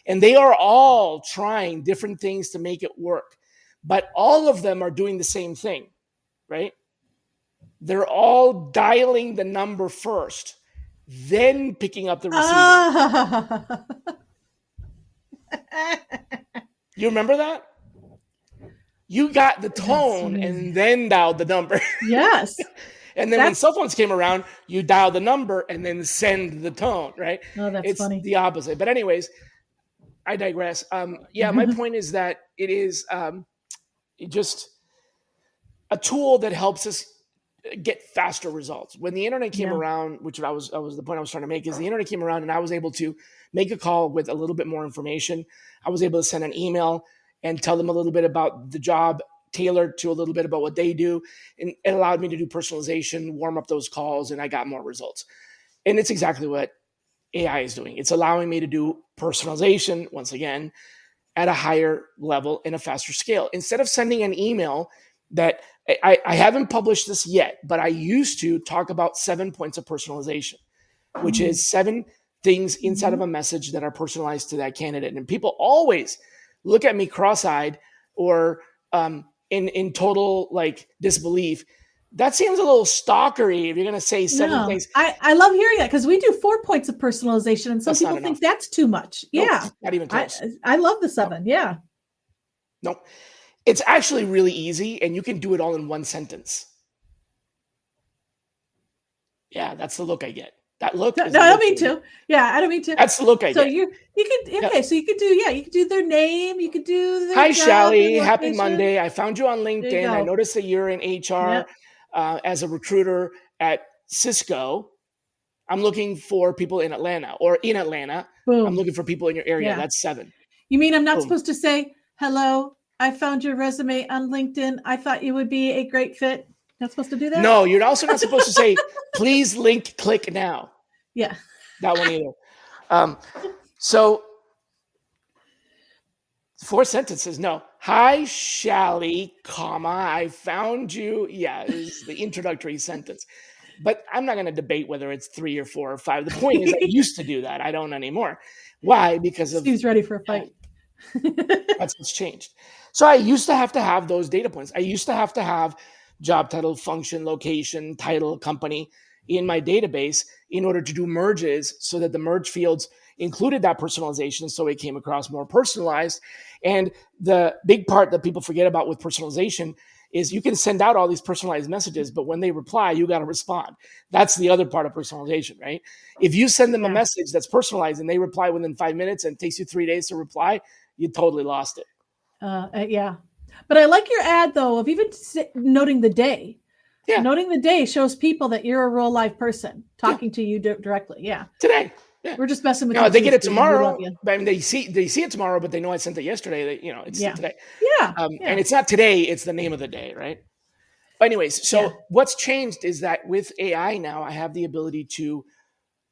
And they are all trying different things to make it work, but all of them are doing the same thing, right? They're all dialing the number first, then picking up the receiver. You remember that? You got the tone and then dialed the number. Yes. And then when cell phones came around, you dial the number and then send the tone, right? Oh, that's it's funny. The opposite. But anyways, I digress. My point is that it is just a tool that helps us get faster results. When the internet came around, which was the point I was trying to make, is the internet came around and I was able to make a call with a little bit more information. I was able to send an email and tell them a little bit about the job, tailored to a little bit about what they do. And it allowed me to do personalization, warm up those calls, and I got more results. And it's exactly what AI is doing. It's allowing me to do personalization, once again, at a higher level in a faster scale. Instead of sending an email that I haven't published this yet, but I used to talk about 7 points of personalization, which is 7 things inside of a message that are personalized to that candidate. And people always look at me cross-eyed or in total like disbelief. That seems a little stalkery if you're going to say 7 things. I love hearing that because we do 4 points of personalization and some people think that's too much. No, yeah. Not even close. I love the 7. Yeah. No, it's actually really easy and you can do it all in 1 sentence. Yeah, that's the look I get. That look. No, I don't mean to. Yeah, I don't mean to. That's the look I get. So you could, okay, so you could do their name. You could do their Hi, job, Shally. Happy Monday. I found you on LinkedIn. I go. noticed that you're in HR as a recruiter at Cisco. I'm looking for people in Atlanta or in Atlanta. Boom. I'm looking for people in your area. Yeah. That's 7. You mean I'm not supposed to say, hello, I found your resume on LinkedIn. I thought you would be a great fit. Not supposed to do that? No, you're also not supposed to say, please click now. Yeah. That one either. So 4 sentences. No. Hi, Shally, I found you. Yeah, is the introductory sentence. But I'm not going to debate whether it's 3 or 4 or 5. The point is I used to do that. I don't anymore. Why? Because of Steve's ready for a fight. That's what's changed. So I used to have those data points. I used to have job title, function, location, title, company in my database in order to do merges so that the merge fields included that personalization so it came across more personalized. And the big part that people forget about with personalization is you can send out all these personalized messages, but when they reply, you got to respond. That's the other part of personalization, right? If you send them a message that's personalized and they reply within 5 minutes and it takes you 3 days to reply, you totally lost it. Yeah. But I like your ad, though, of even noting the day. Yeah. Noting the day shows people that you're a real live person talking to you directly. Yeah. Today. Yeah. We're just messing with you. you. They get it tomorrow. I mean, they see it tomorrow, but they know I sent it yesterday. It's today. Yeah. And it's not today. It's the name of the day, right? But anyways, so what's changed is that with AI now, I have the ability to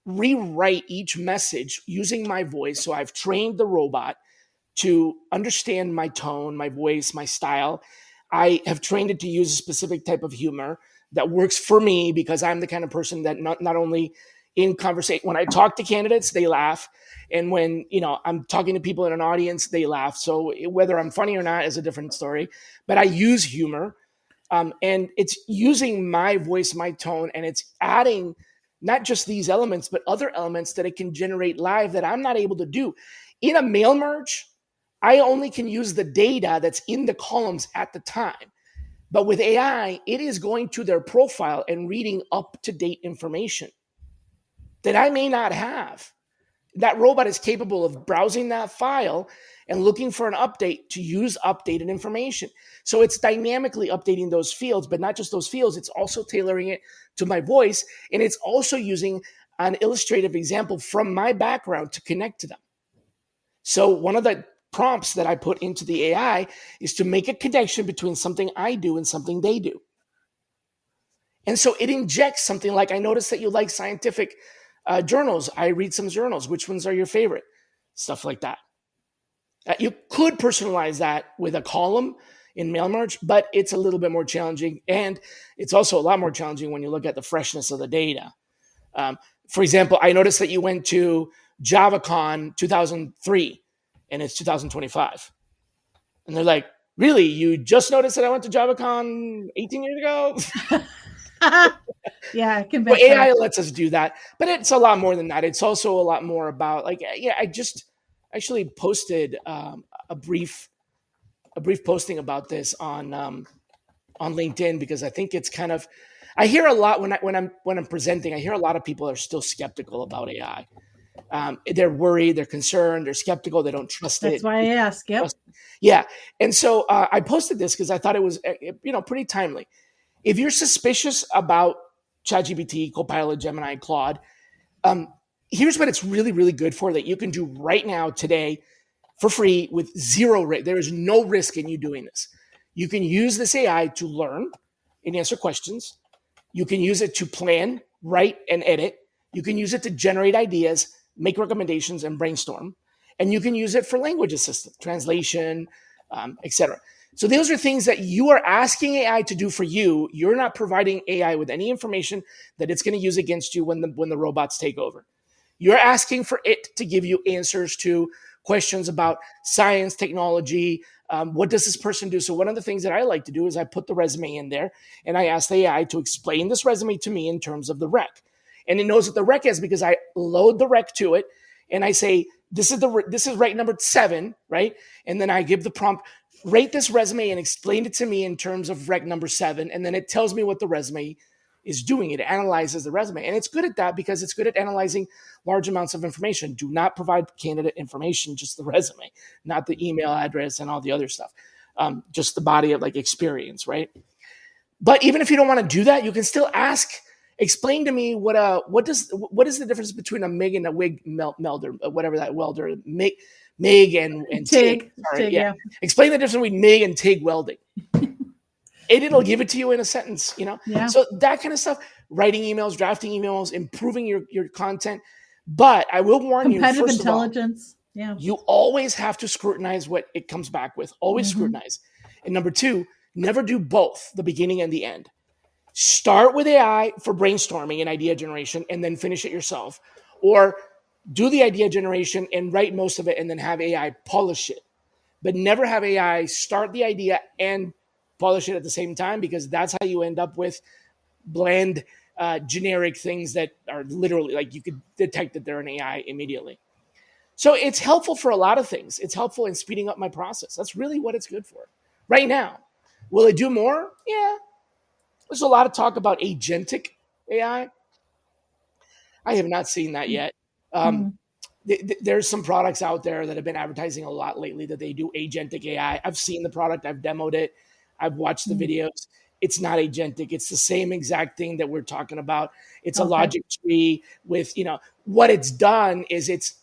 rewrite each message using my voice. So I've trained the robot to understand my tone, my voice, my style. I have trained it to use a specific type of humor that works for me because I'm the kind of person that not only in conversation, when I talk to candidates, they laugh. And when, I'm talking to people in an audience, they laugh. So whether I'm funny or not is a different story, but I use humor. And it's using my voice, my tone, and it's adding not just these elements, but other elements that it can generate live that I'm not able to do. In a mail merge, I only can use the data that's in the columns at the time. But with AI, it is going to their profile and reading up-to-date information that I may not have. That robot is capable of browsing that file and looking for an update to use updated information. So it's dynamically updating those fields, but not just those fields, it's also tailoring it to my voice. And it's also using an illustrative example from my background to connect to them. So one of the prompts that I put into the AI is to make a connection between something I do and something they do. And so it injects something like, I noticed that you like scientific journals. I read some journals. Which ones are your favorite? Stuff like that. You could personalize that with a column in MailMerge, but it's a little bit more challenging. And it's also a lot more challenging when you look at the freshness of the data. For example, I noticed that you went to JavaCon 2003 and it's 2025. And they're like, really? You just noticed that I went to JavaCon 18 years ago? Yeah, I can bet. Well, AI lets us do that, but it's a lot more than that. It's also a lot more about I just actually posted a brief posting about this on LinkedIn because I think it's kind of, I hear a lot when I'm presenting, I hear a lot of people are still skeptical about AI. They're worried, they're concerned, they're skeptical, they don't trust it. That's why I ask. Yep. Yeah. And so I posted this because I thought it was, pretty timely. If you're suspicious about ChatGPT, Copilot, Gemini, Claude, here's what it's really, really good for that you can do right now today for free with zero risk. There is no risk in you doing this. You can use this AI to learn and answer questions. You can use it to plan, write, and edit. You can use it to generate ideas, make recommendations, and brainstorm. And you can use it for language assistant, translation, etc. So those are things that you are asking AI to do for you. You're not providing AI with any information that it's going to use against you when the robots take over. You're asking for it to give you answers to questions about science, technology. What does this person do? So one of the things that I like to do is I put the resume in there and I ask the AI to explain this resume to me in terms of the rec. And it knows what the rec is because I load the rec to it and I say, this is rec number 7, right? And then I give the prompt, rate this resume and explain it to me in terms of rec number 7. And then it tells me what the resume is doing. It analyzes the resume. And it's good at that because it's good at analyzing large amounts of information. Do not provide candidate information, just the resume, not the email address and all the other stuff. Just the body of experience, right? But even if you don't want to do that, you can still ask, explain to me what is the difference between a MIG and a WIG melder, whatever that welder, MIG and TIG. Sorry, yeah. Explain the difference between MIG and TIG welding. And it'll give it to you in a sentence, Yeah. So that kind of stuff, writing emails, drafting emails, improving your content. But I will warn you, competitive first intelligence. Of all, you always have to scrutinize what it comes back with. Always scrutinize. And number 2, never do both, the beginning and the end. Start with AI for brainstorming and idea generation and then finish it yourself. Or do the idea generation and write most of it and then have AI polish it. but never have AI start the idea and polish it at the same time, because that's how you end up with bland, generic things that are literally like you could detect that they're an AI immediately. So it's helpful for a lot of things. It's helpful in speeding up my process. That's really what it's good for right now. Will it do more? Yeah. There's a lot of talk about agentic AI. I have not seen that yet. Um, there's some products out there that have been advertising a lot lately that they do agentic AI. I've seen the product, I've demoed it, I've watched the videos. It's not agentic. It's the same exact thing that we're talking about. It's a logic tree with, what it's done is it's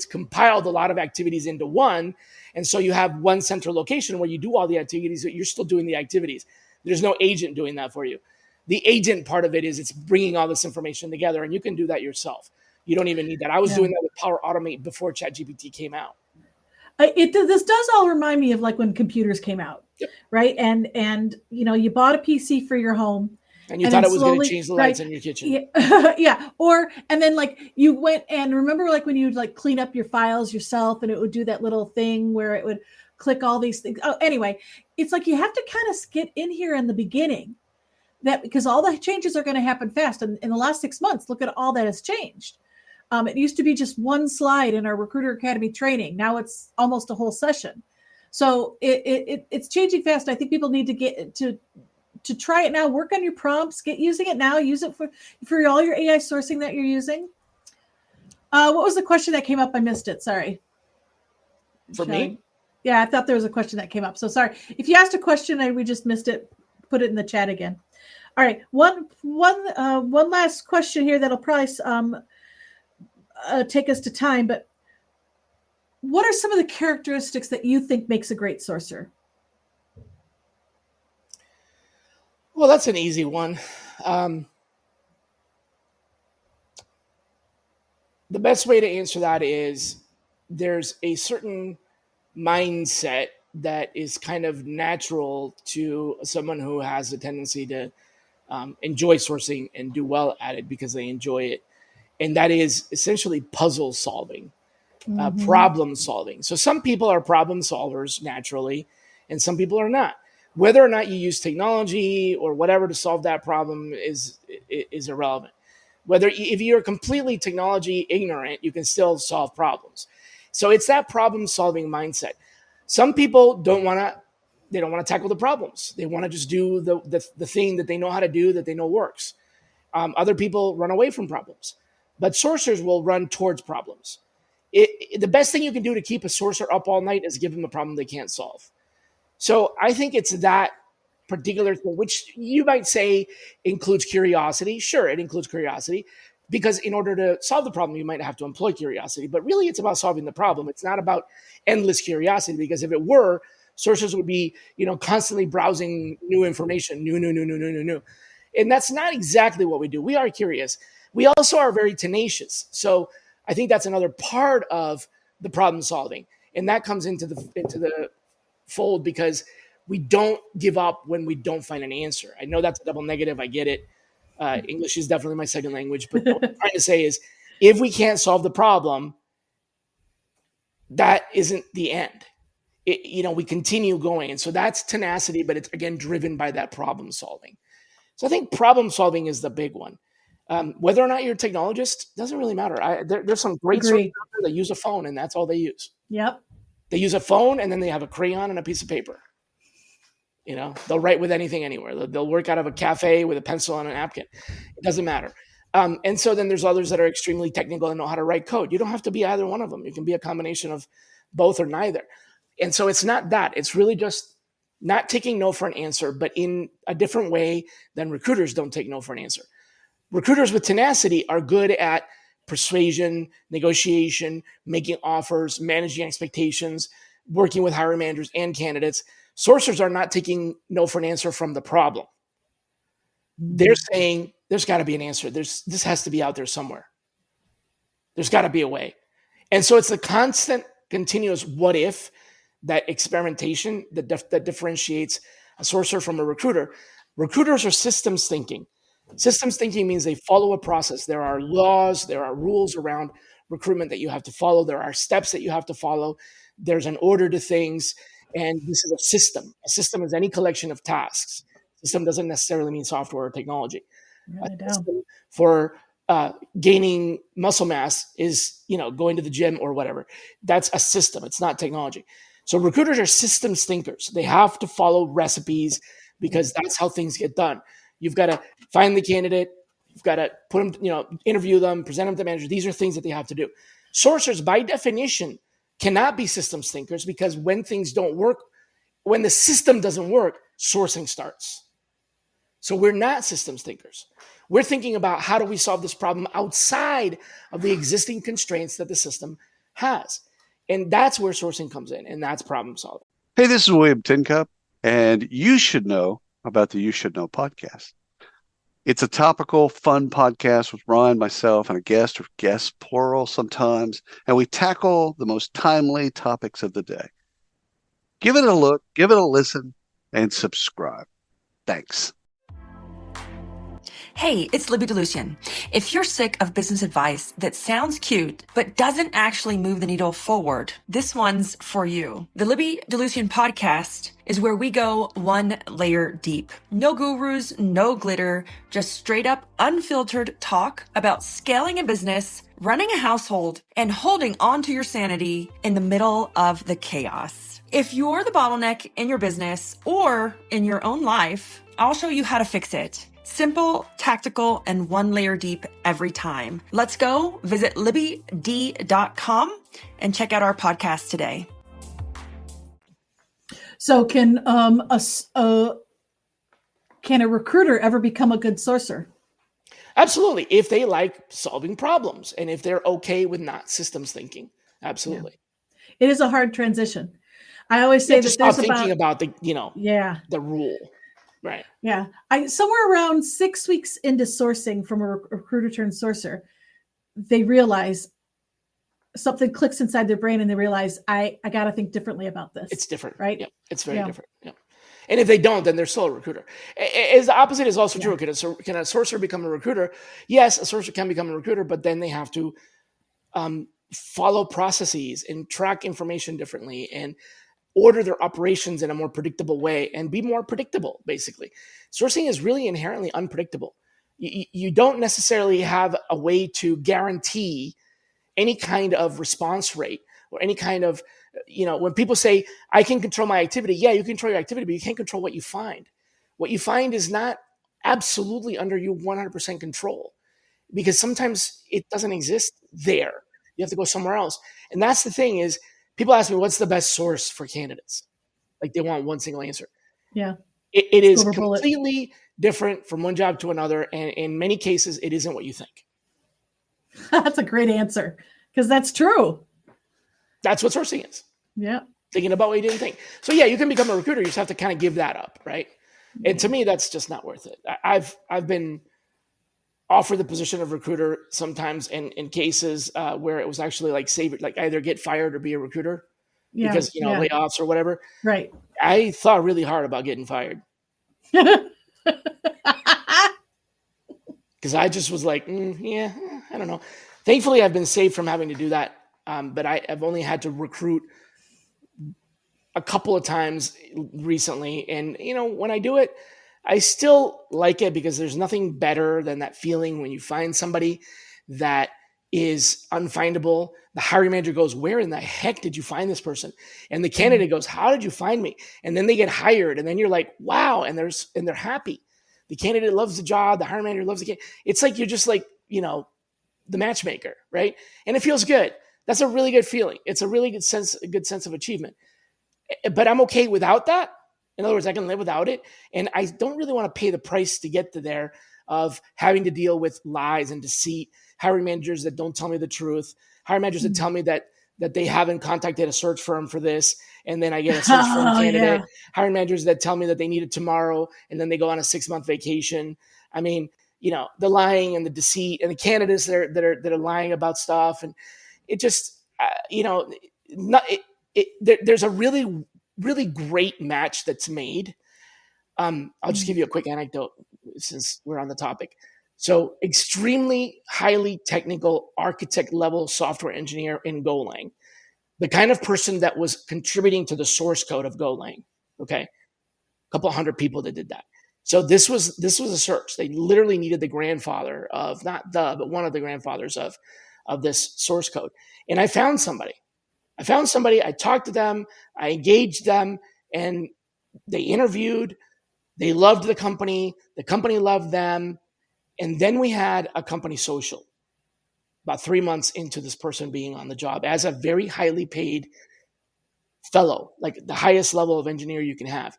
compiled a lot of activities into one. And so you have one central location where you do all the activities, but you're still doing the activities. There's no agent doing that for you. The agent part of it is it's bringing all this information together, and you can do that yourself. You don't even need that. I was doing that with Power Automate before ChatGPT came out. This does all remind me of like when computers came out, right? And you bought a PC for your home, and you thought it was going to change the lights in your kitchen. Yeah. And then like you went and remember like when you'd like clean up your files yourself, and it would do that little thing where it would click all these things. Oh, anyway, it's like you have to kind of get in here in the beginning, that because all the changes are going to happen fast. And in the last 6 months, look at all that has changed. It used to be just one slide in our Recruiter Academy training. Now it's almost a whole session. So it's changing fast. I think people need to get to try it now. Work on your prompts. Get using it now. Use it for all your AI sourcing that you're using. What was the question that came up? I missed it. Sorry. For me? Yeah, I thought there was a question that came up. So sorry. If you asked a question and we just missed it, put it in the chat again. All right. One last question here that'll probably take us to time, but what are some of the characteristics that you think makes a great sourcer? Well, that's an easy one. The best way to answer that is there's a certain mindset that is kind of natural to someone who has a tendency to enjoy sourcing and do well at it because they enjoy it. And that is essentially puzzle solving, problem solving. So some people are problem solvers naturally, and some people are not. Whether or not you use technology or whatever to solve that problem is irrelevant. If you're completely technology ignorant, you can still solve problems. So it's that problem solving mindset. Some people don't want to tackle the problems. They want to just do the thing that they know how to do, that they know works. Other people run away from problems. But sourcers will run towards problems. The best thing you can do to keep a sourcer up all night is give them a problem they can't solve. So I think it's that particular thing, which you might say includes curiosity. Sure, it includes curiosity, because in order to solve the problem, you might have to employ curiosity. But really, it's about solving the problem. It's not about endless curiosity, because if it were, sourcers would be, constantly browsing new information, new. And that's not exactly what we do. We are curious. We also are very tenacious. So I think that's another part of the problem solving. And that comes into the fold because we don't give up when we don't find an answer. I know that's a double negative. I get it. English is definitely my second language. But what I'm trying to say is if we can't solve the problem, that isn't the end. We continue going. And so that's tenacity, but it's, again, driven by that problem solving. So I think problem solving is the big one. Whether or not you're a technologist doesn't really matter. There's some great sources out there that use a phone, and that's all they use. Yep. They use a phone, and then they have a crayon and a piece of paper. They'll write with anything anywhere. They'll work out of a cafe with a pencil and a napkin. It doesn't matter. And so then there's others that are extremely technical and know how to write code. You don't have to be either one of them. You can be a combination of both or neither. And so it's not that. It's really just not taking no for an answer, but in a different way than recruiters don't take no for an answer. Recruiters with tenacity are good at persuasion, negotiation, making offers, managing expectations, working with hiring managers and candidates. Sourcers are not taking no for an answer from the problem. They're saying there's got to be an answer. This has to be out there somewhere. There's got to be a way. And so it's the constant, continuous what if, that experimentation that differentiates a sourcer from a recruiter. Recruiters are systems thinking. Systems thinking means they follow a process. There are laws, there are rules around recruitment that you have to follow. There are steps that you have to follow. There's an order to things. And this is a system. A system is any collection of tasks. System doesn't necessarily mean software or technology. A system for gaining muscle mass is, going to the gym or whatever. That's a system. It's not technology. So recruiters are systems thinkers. They have to follow recipes because that's how things get done. You've got to find the candidate. You've got to put them, interview them, present them to the manager. These are things that they have to do. Sourcers, by definition, cannot be systems thinkers because when things don't work, when the system doesn't work, sourcing starts. So we're not systems thinkers. We're thinking about how do we solve this problem outside of the existing constraints that the system has. And that's where sourcing comes in, and that's problem solving. Hey, this is William Tincup, and you should know about the You Should Know podcast. It's a topical, fun podcast with Ryan, myself, and a guest, or guests, plural sometimes, and we tackle the most timely topics of the day. Give it a look, give it a listen, and subscribe. Thanks. Hey, it's Libby DeLucian. If you're sick of business advice that sounds cute, but doesn't actually move the needle forward, this one's for you. The Libby DeLucian podcast is where we go one layer deep. No gurus, no glitter, just straight up unfiltered talk about scaling a business, running a household, and holding on to your sanity in the middle of the chaos. If you're the bottleneck in your business or in your own life, I'll show you how to fix it. Simple, tactical, and one layer deep every time. Let's go. Visit libbyd.com and check out our podcast today. So can a recruiter ever become a good sourcer? Absolutely. If they like solving problems and if they're okay with not systems thinking. Absolutely. Yeah. It is a hard transition. I always say that there's thinking about the, the rule. Right. Yeah. Somewhere around 6 weeks into sourcing from a recruiter turned sourcer, they realize something clicks inside their brain and they realize, I got to think differently about this. It's different. Right. Yeah. It's very different. Yeah. And if they don't, then they're still a recruiter. As the opposite is also true. Can a sourcer become a recruiter? Yes, a sourcer can become a recruiter, but then they have to follow processes and track information differently and order their operations in a more predictable way and be more predictable, basically. Sourcing is really inherently unpredictable. You don't necessarily have a way to guarantee any kind of response rate or any kind of, when people say, I can control my activity, yeah, you can control your activity, but you can't control what you find. What you find is not absolutely under your 100% control because sometimes it doesn't exist there. You have to go somewhere else. And that's the thing is, people ask me, what's the best source for candidates? Like they want one single answer. Yeah. It is completely different from one job to another. And in many cases, it isn't what you think. That's a great answer because that's true. That's what sourcing is. Yeah. Thinking about what you didn't think. So yeah, you can become a recruiter. You just have to kind of give that up. Right. And to me, that's just not worth it. I've been offered the position of recruiter sometimes in cases where it was actually like either get fired or be a recruiter because, layoffs or whatever. Right. I thought really hard about getting fired. Because I just was like, I don't know. Thankfully, I've been saved from having to do that. But I've only had to recruit a couple of times recently. And, when I do it, I still like it because there's nothing better than that feeling when you find somebody that is unfindable. The hiring manager goes, where in the heck did you find this person? And the candidate goes, how did you find me? And then they get hired. And then you're like, wow. And they're happy. The candidate loves the job. The hiring manager loves the candidate. It's like, you're just like, the matchmaker, right? And it feels good. That's a really good feeling. It's a really good sense of achievement. But I'm okay without that. In other words, I can live without it. And I don't really want to pay the price to get to there of having to deal with lies and deceit, hiring managers that don't tell me the truth, hiring managers that tell me that they haven't contacted a search firm for this. And then I get a search firm candidate, hiring managers that tell me that they need it tomorrow. And then they go on a 6-month vacation. I mean, the lying and the deceit and the candidates that are lying about stuff. And it just, there's a really, really great match that's made. I'll just give you a quick anecdote since we're on the topic. So extremely highly technical architect level software engineer in Golang, the kind of person that was contributing to the source code of Golang. Okay. A couple hundred people that did that. So this was a search. They literally needed the grandfather of, not the, but one of the grandfathers of this source code. And I found somebody. I talked to them, I engaged them, and they interviewed. They loved the company loved them. And then we had a company social about 3 months into this person being on the job as a very highly paid fellow, like the highest level of engineer you can have.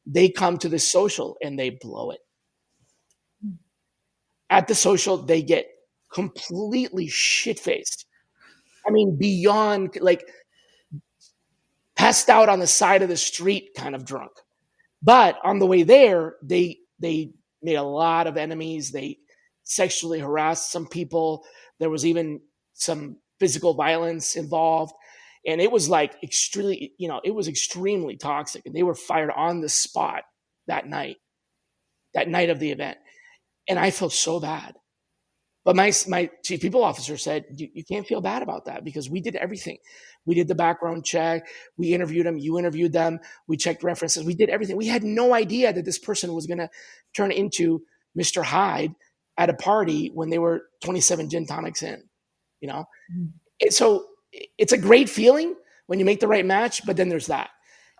They come to this social and they blow it. At the social, they get completely shit-faced. I mean, beyond, like, passed out on the side of the street kind of drunk. But on the way there, they made a lot of enemies. They sexually harassed some people. There was even some physical violence involved. And it was like extremely toxic. And they were fired on the spot that night of the event. And I felt so bad. But my chief people officer said, you can't feel bad about that because we did everything. We did the background check. We interviewed them. You interviewed them. We checked references. We did everything. We had no idea that this person was going to turn into Mr. Hyde at a party when they were 27 gin tonics in, you know? So it's a great feeling when you make the right match, but then there's that.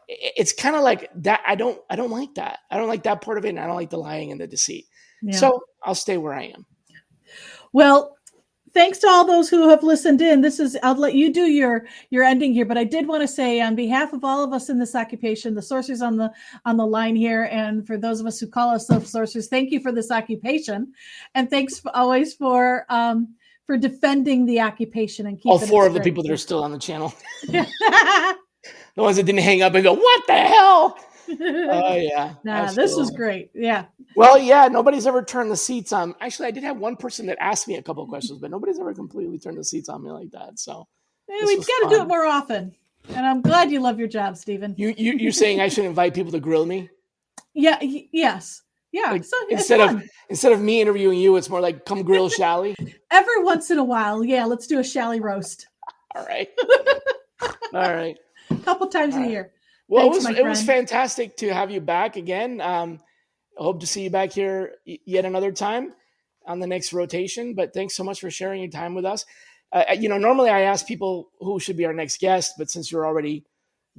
It's kind of like that. I don't like that. I don't like that part of it. And I don't like the lying and the deceit. Yeah. So I'll stay where I am. Well, thanks to all those who have listened in. I'll let you do your ending here, but I did want to say on behalf of all of us in this occupation, the sourcers on the line here, and for those of us who call ourselves sourcers, thank you for this occupation, and thanks always for defending the occupation and keeping all four of the people that are still on the channel, the ones that didn't hang up and go, "What the hell?" Oh yeah. Nah, this was great. Yeah. Well, yeah, nobody's ever turned the seats on. Actually, I did have one person that asked me a couple of questions, but nobody's ever completely turned the seats on me like that. So we've got to do it more often. And I'm glad you love your job, Stephen. You're saying I should invite people to grill me? Yeah. Yes. Yeah. Like, so instead of me interviewing you, it's more like come grill Shally. Every once in a while, yeah. Let's do a Shally roast. All right. All right. A couple times a year. Well, thanks, it was fantastic to have you back again. I hope to see you back here yet another time on the next rotation. But thanks so much for sharing your time with us. Normally I ask people who should be our next guest, but since you've already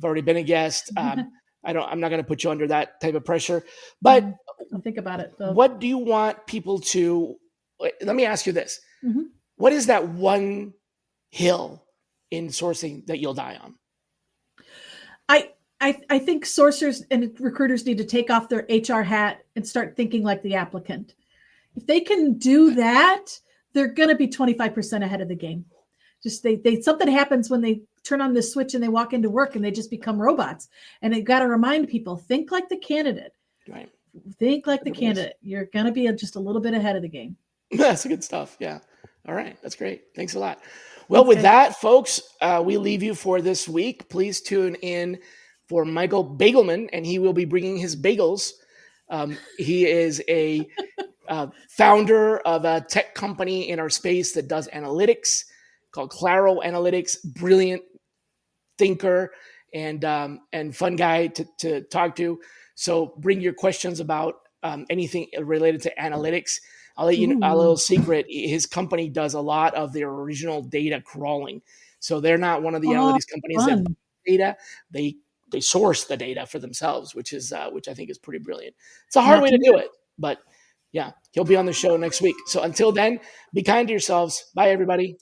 been a guest, I'm not going to put you under that type of pressure. But I'll think about it. Though. What do you want people to? Let me ask you this: What is that one hill in sourcing that you'll die on? I think sourcers and recruiters need to take off their HR hat and start thinking like the applicant. If they can do that, they're going to be 25% ahead of the game. Just something happens when they turn on this switch and they walk into work and they just become robots. And they've got to remind people, think like the candidate. Right. Think like the candidate. You're going to be just a little bit ahead of the game. That's good stuff. Yeah. All right. That's great. Thanks a lot. Well, with that, folks, we leave you for this week. Please tune in for Michael Bagelman, and he will be bringing his bagels. He is a founder of a tech company in our space that does analytics called Claro Analytics. Brilliant thinker and fun guy to talk to. So bring your questions about anything related to analytics. I'll let you know a little secret. His company does a lot of their original data crawling. So they're not one of the analytics companies that buy data. They source the data for themselves, which I think is pretty brilliant. It's a hard way to do it, but yeah, he'll be on the show next week. So until then, be kind to yourselves. Bye, everybody.